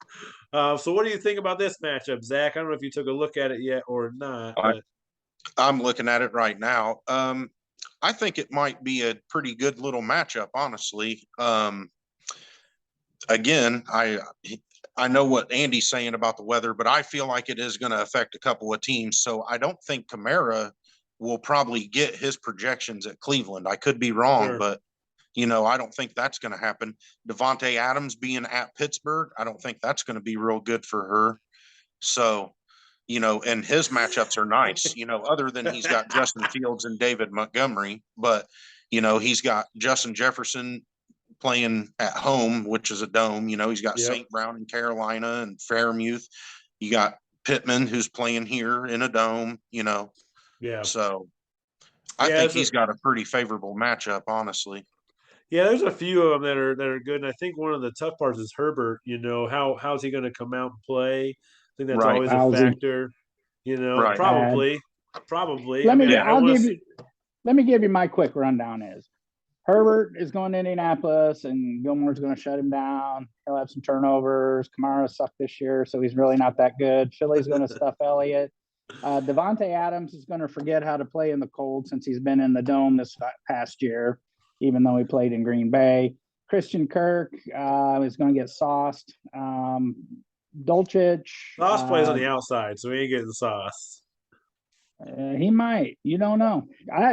so what do you think about this matchup, Zach? I don't know if you took a look at it yet or not. But I'm looking at it right now. I think it might be a pretty good little matchup, honestly. Again, I know what Andy's saying about the weather, but I feel like it is going to affect a couple of teams. So I don't think Kamara will probably get his projections at Cleveland. I could be wrong, Sure. but I don't think that's going to happen. Devontae Adams being at Pittsburgh, I don't think that's going to be real good for her. So, and his matchups are nice, other than he's got Justin Fields and David Montgomery, but, he's got Justin Jefferson playing at home, which is a dome. He's got Yep. St. Brown in Carolina and Fairmouth. You got Pittman, who's playing here in a dome, yeah. So I Yeah, think it's a- he's got a pretty favorable matchup, honestly. Yeah, there's a few of them that are good, and I think one of the tough parts is Herbert. How's he going to come out and play? I think that's Right. always How's a he- factor. Right. Probably. Let me. I wanna see- Let me give you my quick rundown. Is Herbert is going to Indianapolis, and Gilmore's going to shut him down. He'll have some turnovers. Kamara sucked this year, so he's really not that good. Philly's going to stuff Elliott. Devontae Adams is going to forget how to play in the cold since he's been in the dome this past year, even though he played in Green Bay. Christian Kirk is going to get sauced. Dolchich. Sauce plays on the outside, so he ain't getting the sauce. He might. You don't know.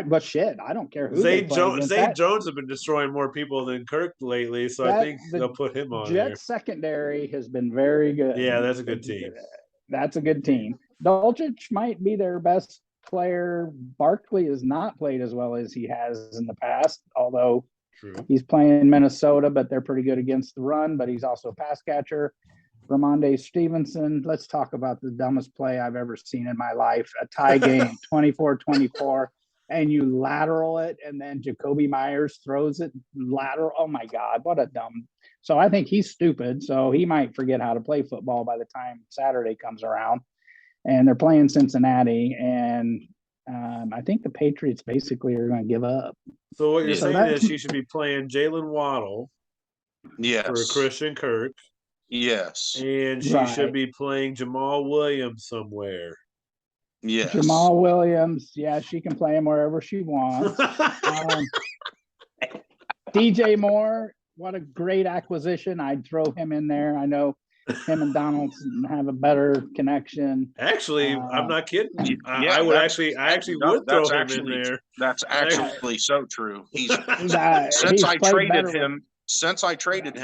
But shit, I don't care who they Zay play Jones, against. Zay Jones have been destroying more people than Kirk lately, so I That- think the they'll put him on there. Jets secondary has been very good. Yeah, that's a good team. That's a good team. Dolchich might be their best player. Barkley has not played as well as he has in the past, although True. he's playing Minnesota, but they're pretty good against the run, but he's also a pass catcher. Ramondre Stevenson, let's talk about the dumbest play I've ever seen in my life. A tie game, 24-24, and you lateral it, and then Jacoby Myers throws it lateral. Oh my God, what a dumb. So I think he's stupid. So he might forget how to play football by the time Saturday comes around. And they're playing Cincinnati, and I think the Patriots basically are going to give up. So what you're Yeah. saying that's- is she should be playing Jalen Waddle Yes. for Christian Kirk, Yes. and she Right. should be playing Jamal Williams somewhere. Yes. Jamal Williams, yeah, she can play him wherever she wants. DJ Moore, what a great acquisition. I'd throw him in there. I know him and Donaldson have a better connection. Actually, I'm not kidding. Yeah, I would that's- actually, I actually no, would throw that's him actually- in there. That's actually so true. He's He's since I played traded better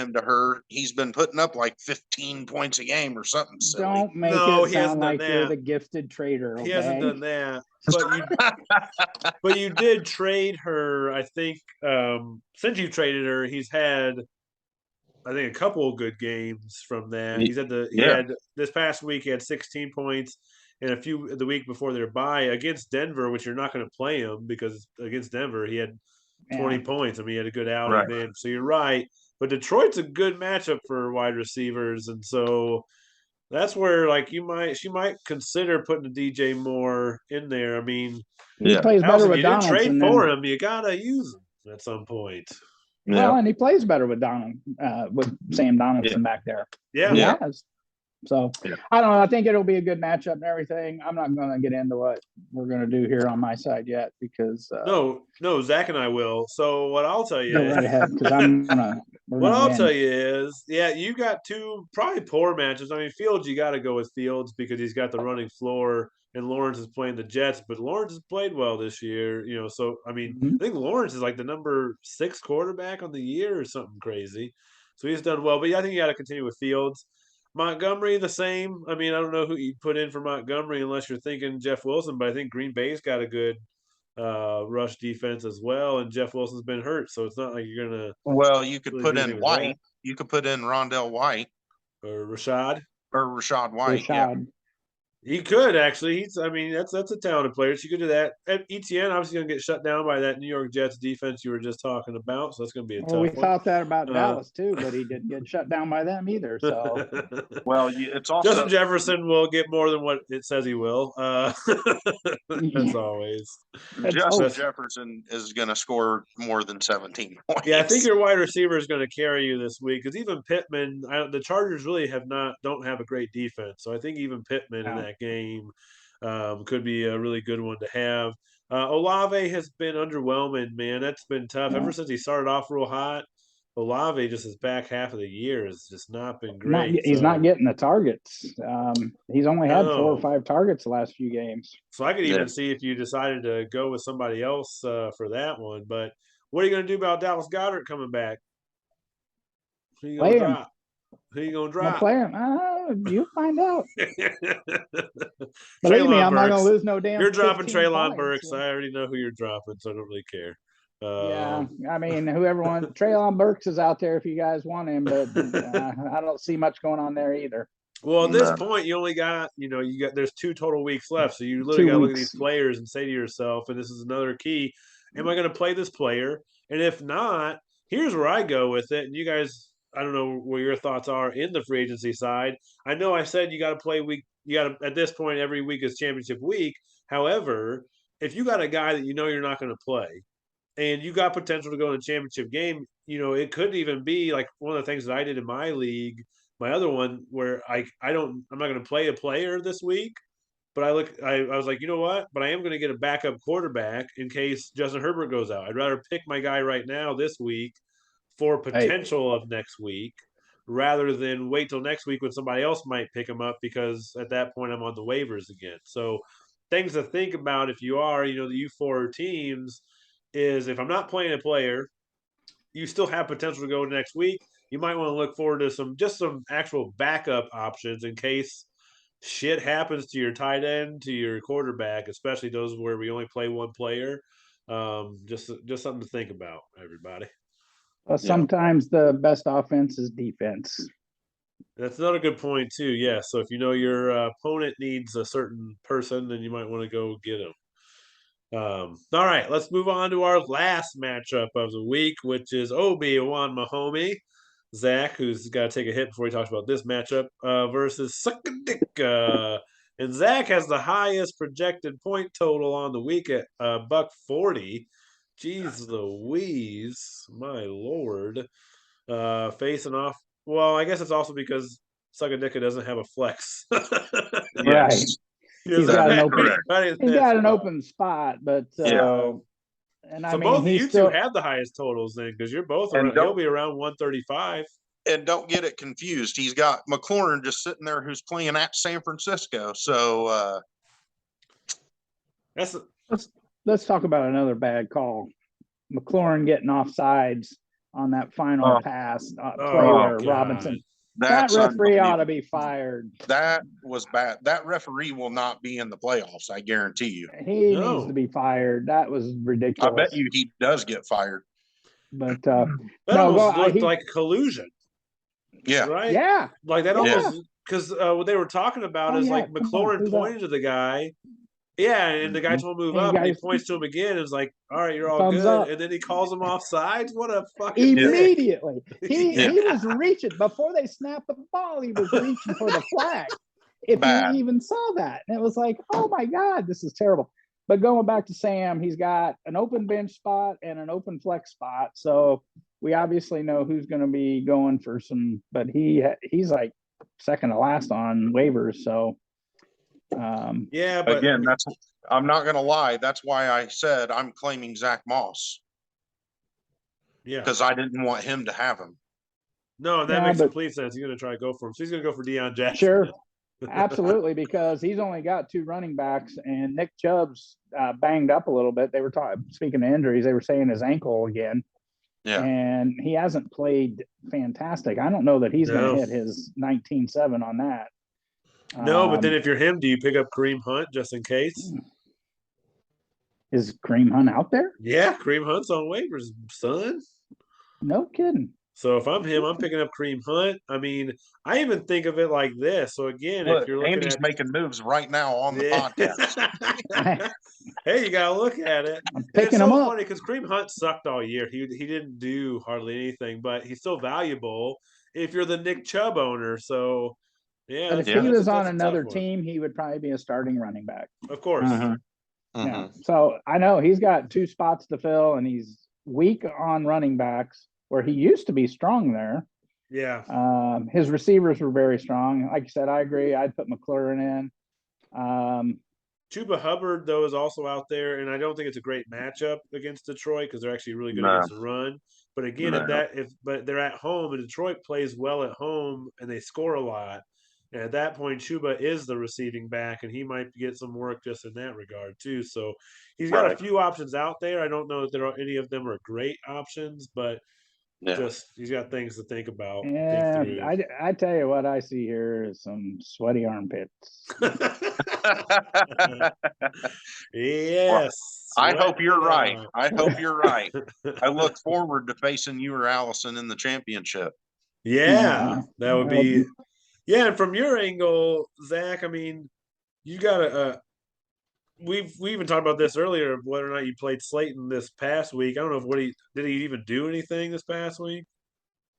him, to her, he's been putting up like 15 points a game or something silly. Don't make No, it he hasn't sound done like you're that. the gifted trader. He hasn't okay? done that, but you did trade her. I think since you traded her, he's had, I think, a couple of good games from that. He's had he Yeah. had this past week. He had 16 points, and a few the week before their bye against Denver, which you're not going to play him because against Denver he had 20 Yeah. points. I mean, he had a good outing Right. then. So you're right, but Detroit's a good matchup for wide receivers, and so that's where she might consider putting a DJ Moore in there. I mean, He Yeah. plays better Allison, with you didn't Donaldson. trade than- for him. You gotta use him at some point. Well, and he plays better with with Sam Donaldson back there. Yeah. He Yeah. has. So Yeah. I don't know. I think it'll be a good matchup and everything. I'm not going to get into what we're going to do here on my side yet because No, Zach and I will. So what I'll tell you go is, right ahead because I'm gonna. what I'll tell you is, you got two probably poor matches. I mean, Fields, you got to go with Fields because he's got the running floor, and Lawrence is playing the Jets, but Lawrence has played well this year. So I mean, Mhm. I think Lawrence is like the number 6 quarterback on the year or something crazy. So he's done well, but I think you got to continue with Fields. Montgomery, the same. I mean, I don't know who you put in for Montgomery unless you're thinking Jeff Wilson, but I think Green Bay's got a good rush defense as well, and Jeff Wilson's been hurt, so it's not like you're gonna Well, you could really put do in anything with White. You could put in Rondell White or Rashad. or Rashad White. Yeah. Rashad. He could actually. I mean, that's a talented player. So you could do that. And ETN obviously going to get shut down by that New York Jets defense you were just talking about. So that's going to be a Well, we tough one. thought that about Uh, Dallas too, but he didn't get shut down by them either. So Well, it's also Justin Jefferson will get more than what it says he will. Yeah. As always. Justin hope. Jefferson is going to score more than 17 points. Yeah, I think your wide receiver is going to carry you this week because even Pittman, the Chargers really don't have a great defense. So I think even Pittman in No. that game could be a really good one to have. Olave has been underwhelming, man. That's been tough Yeah. ever since he started off real hot. Olave just his back half of the year has just not been not, great. he's So- not getting the targets. He's only had 4 or No. 5 targets the last few games. So I could even Yeah. see if you decided to go with somebody else for that one. But what are you going to do about Dallas Goddard coming back? Who you going Play to him. drop? Who you going to I'll drop? play him. You find out. Believe me, Treylon I'm not Burks. gonna lose no damn. You're dropping 15 Treylon points. Burks. I already know who you're dropping, so I don't really care. Yeah, I mean, whoever wants Treylon Burks is out there if you guys want him, but I don't see much going on there either. Well, at this No. point, you only got, there's 2 total weeks left. So you literally 2 got to look at weeks. these players and say to yourself, and this is another key, am I going to play this player? And if not, here's where I go with it. And you guys, I don't know where your thoughts are in the free agency side. I know I said you got to play week, at this point, every week is championship week. However, if you got a guy that you're not going to play, and you got potential to go in a championship game, it could even be like one of the things that I did in my league, my other one, where I'm not going to play a player this week, but I was like, you know what? But I am going to get a backup quarterback in case Justin Herbert goes out. I'd rather pick my guy right now this week for potential of next week rather than wait till next week when somebody else might pick him up because at that point I'm on the waivers again. So things to think about if you are, the U4 teams is if I'm not playing a player, you still have potential to go next week. You might want to look forward to some actual backup options in case shit happens to your tight end, to your quarterback, especially those where we only play one player. Just something to think about, everybody. Well, sometimes the best offense is defense. That's another good point too. Yeah. So if your opponent needs a certain person, then you might want to go get him. All right, let's move on to our last matchup of the week, which is Obi-Wan Mahomey, Zach, who's got to take a hit before he talks about this matchup, versus Suckadick. And Zach has the highest projected point total on the week at $140. Jeez Louise, my lord. Facing off. Well, I guess it's also because Suckadick doesn't have a flex. Right. He's got an open. He's got an open spot, but and I so mean, both of he's you still, two have the highest totals then, because you're both And around, he'll be around 135. And don't get it confused. He's got McLaurin just sitting there who's playing at San Francisco. So let's talk about another bad call. McLaurin getting offsides on that final pass play where God. Robinson. That that's referee ought to unbelievable. be fired. That was bad. That referee will not be in the playoffs. I guarantee you. He No. needs to be fired. That was I ridiculous. bet you he does get fired. But That no, almost well, looked like collusion, Yeah. right? yeah, Like that Yeah. almost, because what they were talking about Oh, is yeah, like come on, McLaurin who's that? pointing to the guy. Yeah, and the guy told him to move And up, and he guys- points to him again, and is like, "All right, you're all Thumbs good." up. And then he calls him off sides. What a fucking dick. immediately. He Yeah. he was reaching before they snapped the ball. He was reaching for the flag. If Bad. you even saw that, and it was like, oh my god, this is terrible. But going back to Sam, he's got an open bench spot and an open flex spot. So we obviously know who's going to be going for some. But he's like second to last on waivers. So Yeah, but Again, I'm not gonna lie. That's why I said I'm claiming Zach Moss yeah, because I didn't want him to have him. no, that Yeah, makes but- complete sense. He's going to try to go for him. So he's going to go for Deion Jackson. sure. Absolutely, because he's only got 2 running backs, and Nick Chubb's banged up a little bit. They were talking, speaking of injuries, they were saying his ankle again, Yeah. and he hasn't played fantastic. I don't know that he's going No. to hit his 19-7 on that. No, but then if you're him, do you pick up Kareem Hunt just in case? Is Kareem Hunt out there? Yeah, Kareem Hunt's on waivers, son. No kidding. So if I'm him, I'm picking up Kareem Hunt. I mean, I even think of it like this. So again, if Look, you're looking Andy's at making moves right now on the podcast. Hey, you gotta look at it. I'm And it's picking him so up. funny because Kareem Hunt sucked all year. He didn't do hardly anything, but he's still valuable if you're the Nick Chubb owner. So yeah, But if Yeah. he was on that's a tough another one. team, he would probably be a starting running back. Of course. Mhm. Yeah. Mhm. So I know he's got 2 spots to fill, and he's weak on running backs where he used to be strong there. Yeah. His receivers were very strong. Like you said, I agree. I'd put McLaurin in. Chuba Hubbard, though, is also out there, and I don't think it's a great matchup against Detroit because they're actually really good No. against the run. But again, No. but they're at home, and Detroit plays well at home, and they score a lot. And at that point, Chuba is the receiving back, and he might get some work just in that regard too. So he's got a Right. few options out there. I don't know if there are any of them are great options, but Yeah. just he's got things to think about. Yeah, Think I tell you what I see here is some sweaty armpits. through. Yes. I sweat hope you're it right. out. I hope you're right. I look forward to facing you or Allison in the championship. Yeah, that would That'll be. Yeah, and from your angle, Zach, I mean, you got to. We even talked about this earlier of whether or not you played Slayton this past week. I don't know if did he even do anything this past week?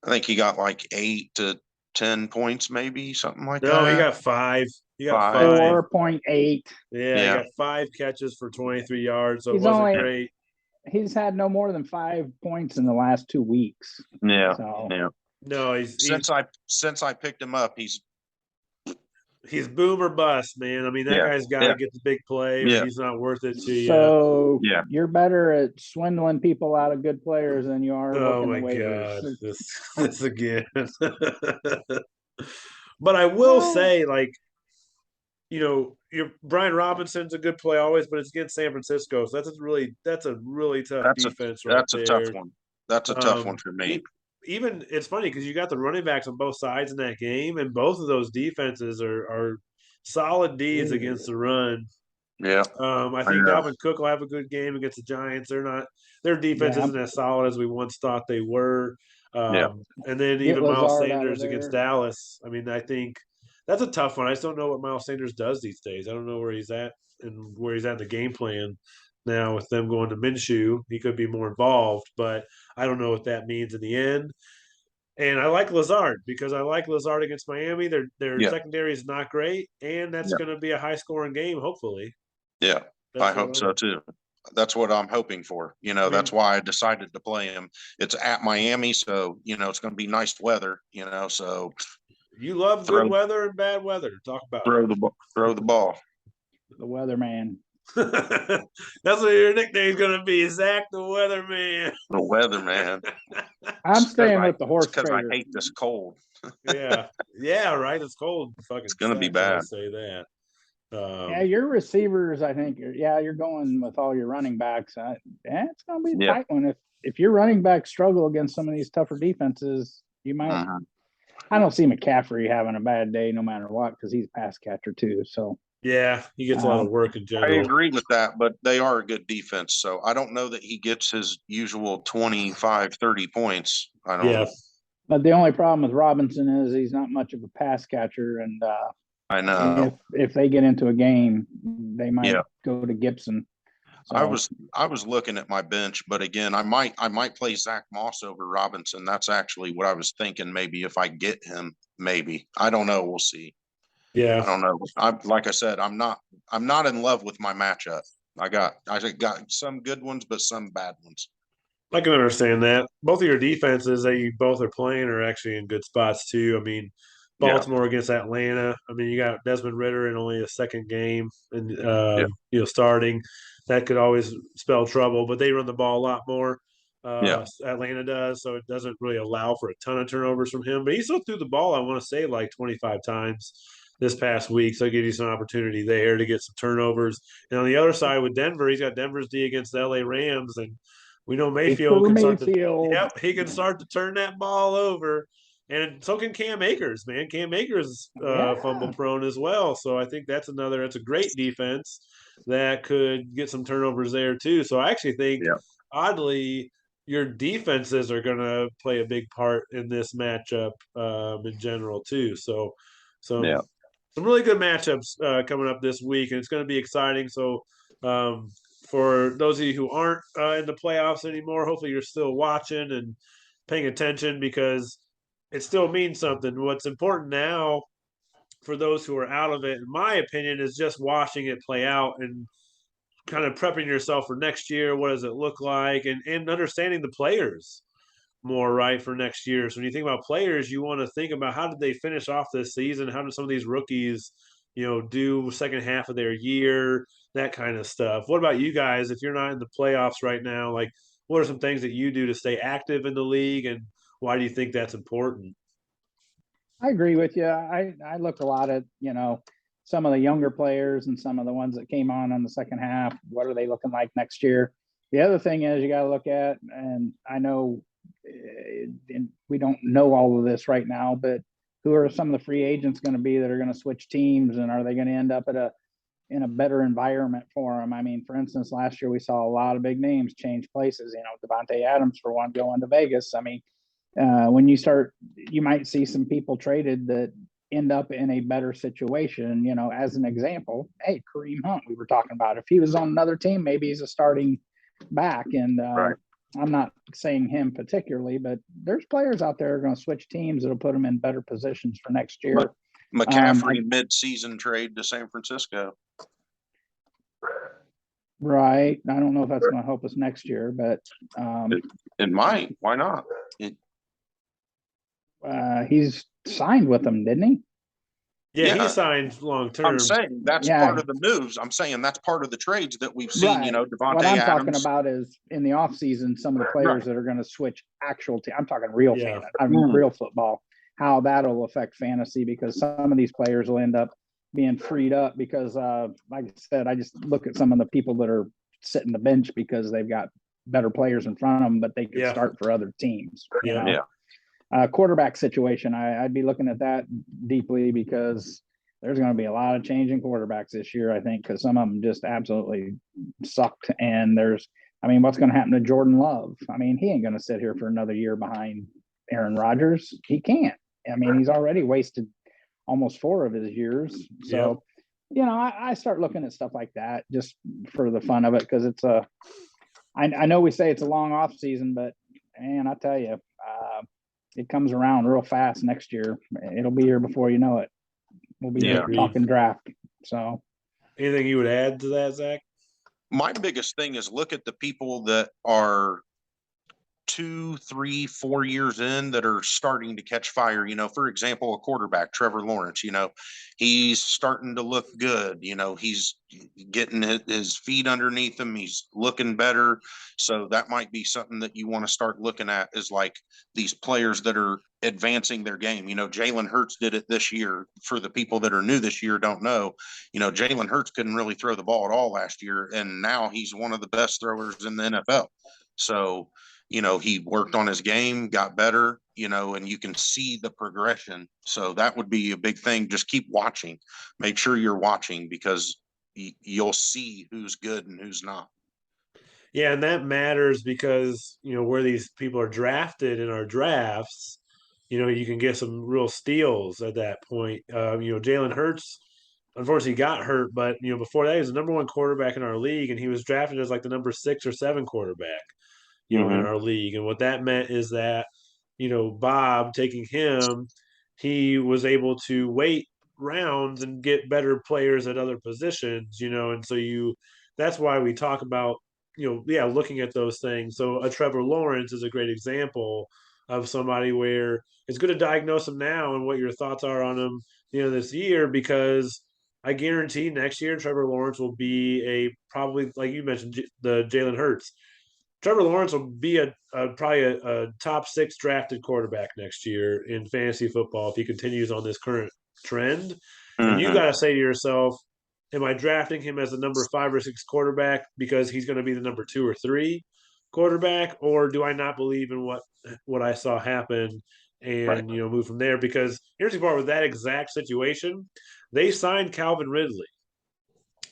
I think he got like 8 to 10 points, maybe something like No, that. he got 5. He got Five. 5. 4.8. Yeah, he Yeah. got 5 catches for 23 yards, so He's it wasn't only- great. He's had no more than 5 points in the last 2 weeks. Yeah. So Yeah. No, Since I picked him up, he's boom or bust, man. I mean, that Yeah, guy's got to yeah. get the big play, or Yeah. he's not worth it to you. So Yeah. you're better at swindling people out of good players than you are Oh working my the waivers. god, this again. But I will say, like, your Brian Robinson's a good play always, but it's against San Francisco, so that's a really tough That's a defense right that's a there. tough one. That's a tough one for me. Even it's funny because you got the running backs on both sides in that game, and both of those defenses are solid D's against the run. Yeah. I think know. Dalvin Cook will have a good game against the Giants. Their defense Yeah. isn't as solid as we once thought they were. Yeah. And then Get even Miles Lazard out of Sanders against there. Dallas. I mean, I think that's a tough one. I just don't know what Miles Sanders does these days. I don't know where he's at and where he's at in the game plan now with them going to Minshew. He could be more involved, but I don't know what that means in the end. And I like Lazard because I like Lazard against Miami. Their Yeah. secondary is not great, and that's Yeah. going to be a high scoring game, hopefully. Yeah. That's I what hope so too. That's what I'm hoping for. That's why I decided to play him. It's at Miami, so it's going to be nice weather. So You love good weather and bad weather. Talk about throw the ball. The weatherman. it. That's what your nickname's going to be, Zach the Weatherman. The weather, man. I'm staying with the horse because I trader. hate this cold. Yeah, right. It's cold. Fucking, It's gonna be sucks when I bad. Say that. Yeah, your receivers, I think, you're going with all your running backs. It's going to be a Yeah. tight one. If your running backs struggle against some of these tougher defenses, you might. Uh-huh. I don't see McCaffrey having a bad day no matter what because he's a pass catcher too. So Yeah, he gets a lot of work in I general. agree with that, but they are a good defense. So I don't know that he gets his usual 25, 30 points. I don't know. But the only problem with Robinson is he's not much of a pass catcher, and I know. if they get into a game, they might Yeah. go to Gibson. So, I was looking at my bench, but again, I might play Zach Moss over Robinson. That's actually what I was thinking. Maybe if I get him, maybe I don't know. We'll see. Yeah, I don't know. Like I said, I'm not in love with my matchup. I got some good ones, but some bad ones. I can understand that. Both of your defenses that you both are playing are actually in good spots too. I mean, Baltimore against Atlanta. I mean, you got Desmond Ritter in only a second game and starting. That could always spell trouble, but they run the ball a lot more. Atlanta does, so it doesn't really allow for a ton of turnovers from him. But he still threw the ball, I want to say, like 25 times this past week. So it gives you some opportunity there to get some turnovers. And on the other side with Denver, he's got Denver's D against the LA Rams, and we know Mayfield he can start to turn that ball over. And so can Cam Akers, man. Cam Akers fumble prone as well. So I think that's a great defense that could get some turnovers there too. So I actually think, oddly, your defenses are going to play a big part in this matchup in general too. So, Yeah. some really good matchups coming up this week, and it's going to be exciting. So, for those of you who aren't in the playoffs anymore, hopefully you're still watching and paying attention because it still means something. What's important now for those who are out of it, in my opinion, is just watching it play out and kind of prepping yourself for next year. What does it look like? And understanding the players more, right, for next year. So when you think about players, you want to think about how did they finish off this season? How did some of these rookies, do second half of their year, that kind of stuff. What about you guys? If you're not in the playoffs right now, like what are some things that you do to stay active in the league and why do you think that's important? I agree with you. I look a lot at, some of the younger players and some of the ones that came on the second half. What are they looking like next year? The other thing is you got to look at, and I know and we don't know all of this right now, but who are some of the free agents going to be that are going to switch teams, and are they going to end up in a better environment for them? I mean, for instance, last year we saw a lot of big names change places. Devontae Adams for one going to Vegas. I mean, when you might see some people traded that end up in a better situation. As an example, hey, Kareem Hunt, we were talking about. If he was on another team, maybe he's a starting back. And Right. I'm not saying him particularly, but there's players out there who are going to switch teams that'll put them in better positions for next year. McCaffrey mid-season trade to San Francisco. Right. I don't know if that's going to help us next year, but It might. Why not? he's signed with them, didn't he? Yeah, Yeah. he signed long term. I'm saying that's Yeah. part of the moves. I'm saying that's part of the trades that we've seen. Right. Devontae What I'm Adams. talking about is in the offseason, some of the players that are going to switch actual team. I'm talking real real football, how that'll affect fantasy, because some of these players will end up being freed up because, like I said, I just look at some of the people that are sitting the bench because they've got better players in front of them, but they could start for other teams. Yeah. Quarterback situation, I'd be looking at that deeply because there's going to be a lot of changing quarterbacks this year, I think, because some of them just absolutely sucked. And what's going to happen to Jordan Love? I mean, he ain't going to sit here for another year behind Aaron Rodgers. He can't. I mean, he's already wasted almost 4 of his years. So, I start looking at stuff like that just for the fun of it, because I know we say it's a long off season, but man, I tell you, it comes around real fast next year. It'll be here before you know it. We'll be talking draft. So, anything you would add to that, Zach? My biggest thing is look at the people that are 2, 3, 4 years in that are starting to catch fire. For example, a quarterback, Trevor Lawrence, he's starting to look good. He's getting his feet underneath him. He's looking better. So that might be something that you want to start looking at, is like these players that are advancing their game. Jalen Hurts did it this year. For the people that are new this year, don't know, Jalen Hurts couldn't really throw the ball at all last year. And now he's one of the best throwers in the NFL. So, he worked on his game, got better, and you can see the progression. So that would be a big thing. Just keep watching. Make sure you're watching, because you'll see who's good and who's not. Yeah, and that matters because, where these people are drafted in our drafts, you can get some real steals at that point. Jalen Hurts, unfortunately, got hurt, but, before that, he was the number 1 quarterback in our league, and he was drafted as like the number 6 or 7 quarterback. In our league. And what that meant is that, Bob taking him, he was able to wait rounds and get better players at other positions, and so that's why we talk about, looking at those things. So a Trevor Lawrence is a great example of somebody where it's good to diagnose him now and what your thoughts are on him, this year, because I guarantee next year Trevor Lawrence will be probably, like you mentioned, the Jalen Hurts. Trevor Lawrence will be probably a top 6 drafted quarterback next year in fantasy football if he continues on this current trend. And you got to say to yourself, am I drafting him as the number 5 or 6 quarterback because he's going to be the number 2 or 3 quarterback, or do I not believe in what I saw happen and move from there? Because here's the part with that exact situation, they signed Calvin Ridley.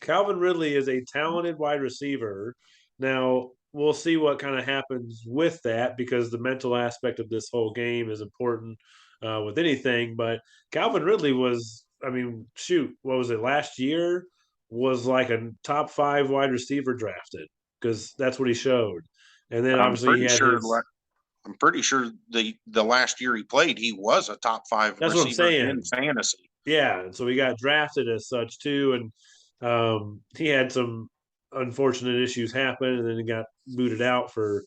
Calvin Ridley is a talented wide receiver. Now, we'll see what kind of happens with that, because the mental aspect of this whole game is important with anything. But Calvin Ridley was, I mean, shoot, what was it last year? Was like a top 5 wide receiver drafted, because that's what he showed. And then I'm obviously he pretty had sure. his. I'm pretty sure the last year he played, he was a top 5 That's what I'm receiver saying. in fantasy. Yeah, and so he got drafted as such too, and he had some unfortunate issues happen, and then he got booted out for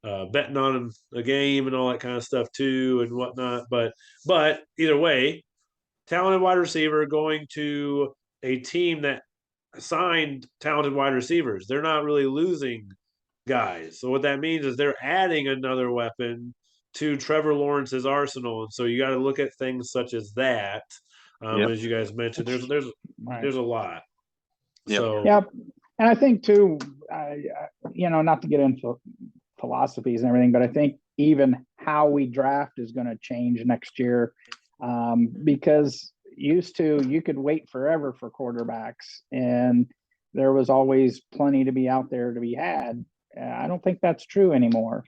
betting on a game and all that kind of stuff too, and whatnot. But either way, talented wide receiver going to a team that signed talented wide receivers. They're not really losing guys. So what that means is they're adding another weapon to Trevor Lawrence's arsenal, and so you got to look at things such as that. Yep. As you guys mentioned, Right. there's a lot. Yep. So Yep. And I think too, not to get into philosophies and everything, but I think even how we draft is going to change next year, because used to you could wait forever for quarterbacks, and there was always plenty to be out there to be had. I don't think that's true anymore.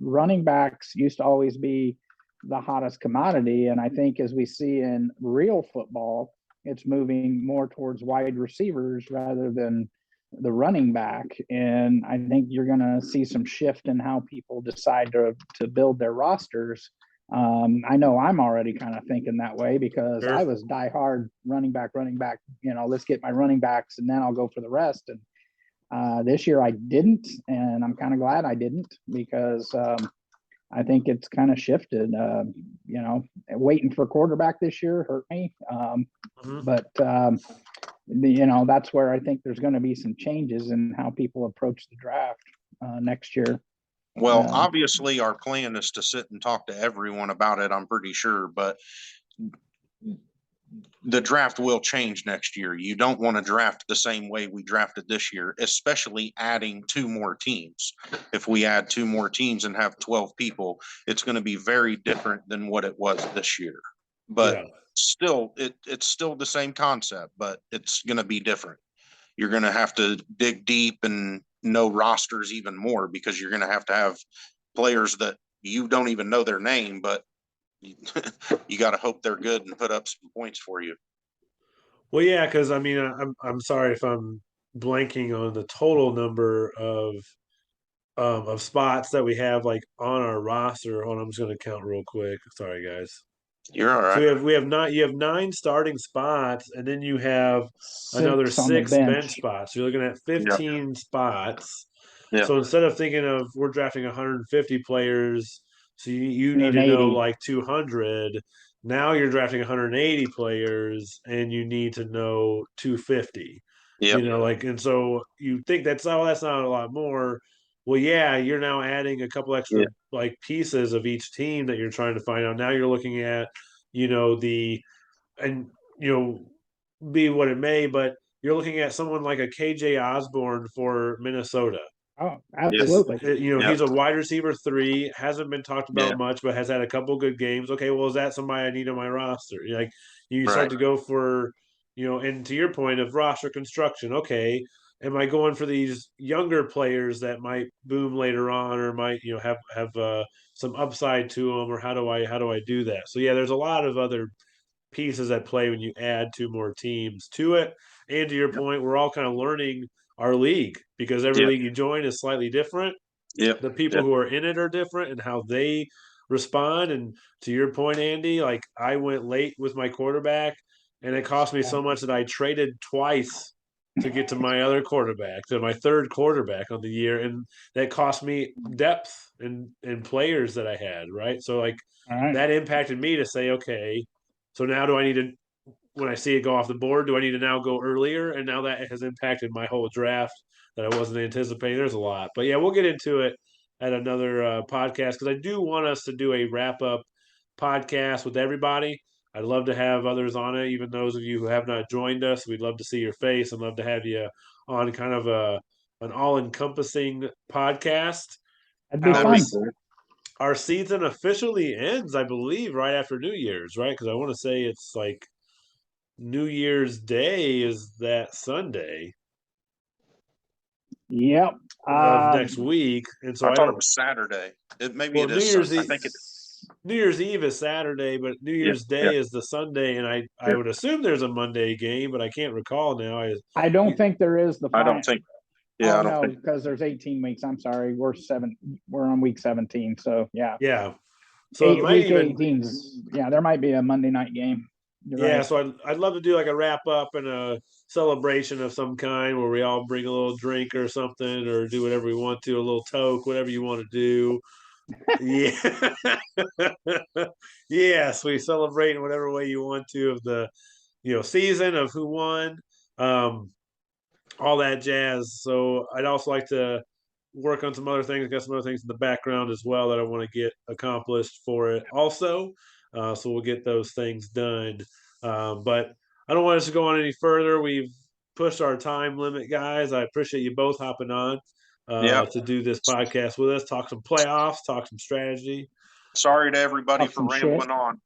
Running backs used to always be the hottest commodity, and I think as we see in real football, it's moving more towards wide receivers rather than the running back. And I think you're going to see some shift in how people decide to build their rosters. I know I'm already kind of thinking that way, because Sure. I was diehard running back, let's get my running backs and then I'll go for the rest. And this year I didn't, and I'm kind of glad I didn't, because I think it's kind of shifted. Waiting for quarterback this year hurt me. But that's where I think there's going to be some changes in how people approach the draft next year. Well, obviously our plan is to sit and talk to everyone about it, I'm pretty sure, but the draft will change next year. You don't want to draft the same way we drafted this year, especially adding 2 more teams. If we add 2 more teams and have 12 people, it's going to be very different than what it was this year. But yeah. still, it's still the same concept, but it's going to be different. You're going to have to dig deep and know rosters even more, because you're going to have players that you don't even know their name, but you got to hope they're good and put up some points for you. Well, yeah, because I mean, I'm sorry if I'm blanking on the total number of spots that we have like on our roster. Hold on, I'm just going to count real quick. Sorry, guys. You're all So right. we have 9 starting spots, and then you have another 6 on the 6 bench spots. You're looking at 15 spots. Yeah. So instead of thinking of we're drafting 150 players, so you need to know 180. like 200. Now you're drafting 180 players, and you need to know 250. Yep. And so you think that's not a lot more. Well, yeah, you're now adding a couple extra like pieces of each team that you're trying to find out. Now you're looking at, the and be what it may, but you're looking at someone like a KJ Osborne for Minnesota. Oh, absolutely. He's a wide receiver 3, hasn't been talked about Yeah. much, but has had a couple good games. Okay, well, is that somebody I need on my roster? Like you start Right. to go for, and to your point of roster construction, okay, am I going for these younger players that might boom later on, or might have some upside to them, or how do I do that? So yeah, there's a lot of other pieces at play when you add 2 more teams to it. And to your point, we're all kind of learning our league, because every league you join is slightly different. Yep. The people who are in it are different, and how they respond. And to your point, Andy, like I went late with my quarterback, and it cost me so much that I traded twice to get to my other quarterback, to my 3rd quarterback on the year, and that cost me depth and players that I had, right? So like that impacted me to say, okay, so now do I need to, when I see it go off the board, do I need to now go earlier? And now that has impacted my whole draft that I wasn't anticipating. There's a lot, but yeah, we'll get into it at another podcast, because I do want us to do a wrap up podcast with everybody. I'd love to have others on it, even those of you who have not joined us. We'd love to see your face and love to have you on kind of an all encompassing podcast. That'd be fun. Our season officially ends, I believe, right after New Year's, right? Because I want to say it's like New Year's Day is that Sunday. Yep. of next week, and so I I thought it don't. was Saturday. Maybe Well, it New is. Year's I Eve. think it. New Year's Eve is Saturday, but New Year's yeah. Day is the Sunday, and I would assume there's a Monday game, but I can't recall now. I don't think there is the I final. don't think. Yeah, Oh, I don't no, think. because there's 18 weeks. I'm sorry. We're on week 17. So yeah. Yeah. So it might week even 18's, yeah, there might be a Monday night game. You're yeah, right. so I'd love to do like a wrap up and a celebration of some kind where we all bring a little drink or something or do whatever we want to, a little toke, whatever you want to do. Yeah. Yes, we celebrate in whatever way you want to of the season of who won. Um all that jazz. So I'd also like to work on some other things. Got some other things in the background as well that I want to get accomplished for it also. So we'll get those things done. But I don't want us to go on any further. We've pushed our time limit, guys. I appreciate you both hopping on Yeah. to do this podcast with us, talk some playoffs, talk some strategy. Sorry to everybody Talk for some rambling shit. on.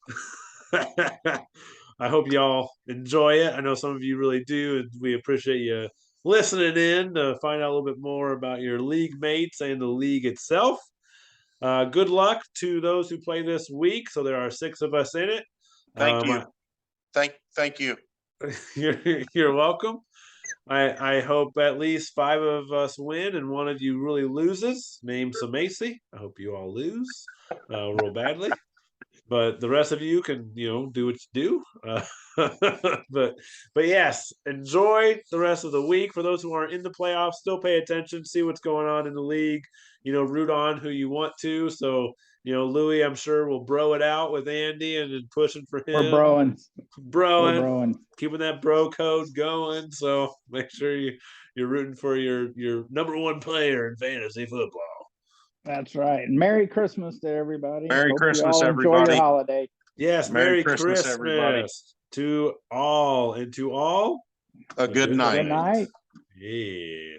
I hope y'all enjoy it. I know some of you really do, and we appreciate you listening in to find out a little bit more about your league mates and the league itself. Good luck to those who play this week. So there are 6 of us in it. Thank you. Thank you. You're welcome. I hope at least 5 of us win and one of you really loses. Name some Macy. I hope you all lose real badly. But the rest of you can, do what you do. But yes, enjoy the rest of the week. For those who aren't in the playoffs, still pay attention, see what's going on in the league. Root on who you want to. So, Louis, I'm sure will bro it out with Andy and pushing for him. We're broing. Broing, keeping that bro code going. So make sure you're rooting for your number 1 player in fantasy football. That's right. And Merry Christmas to everybody. Merry Hope Christmas, you all enjoy everybody. your holiday. Yes, Merry Merry Christmas, Christmas everybody. to all, and to all A good night. Good night. Yeah.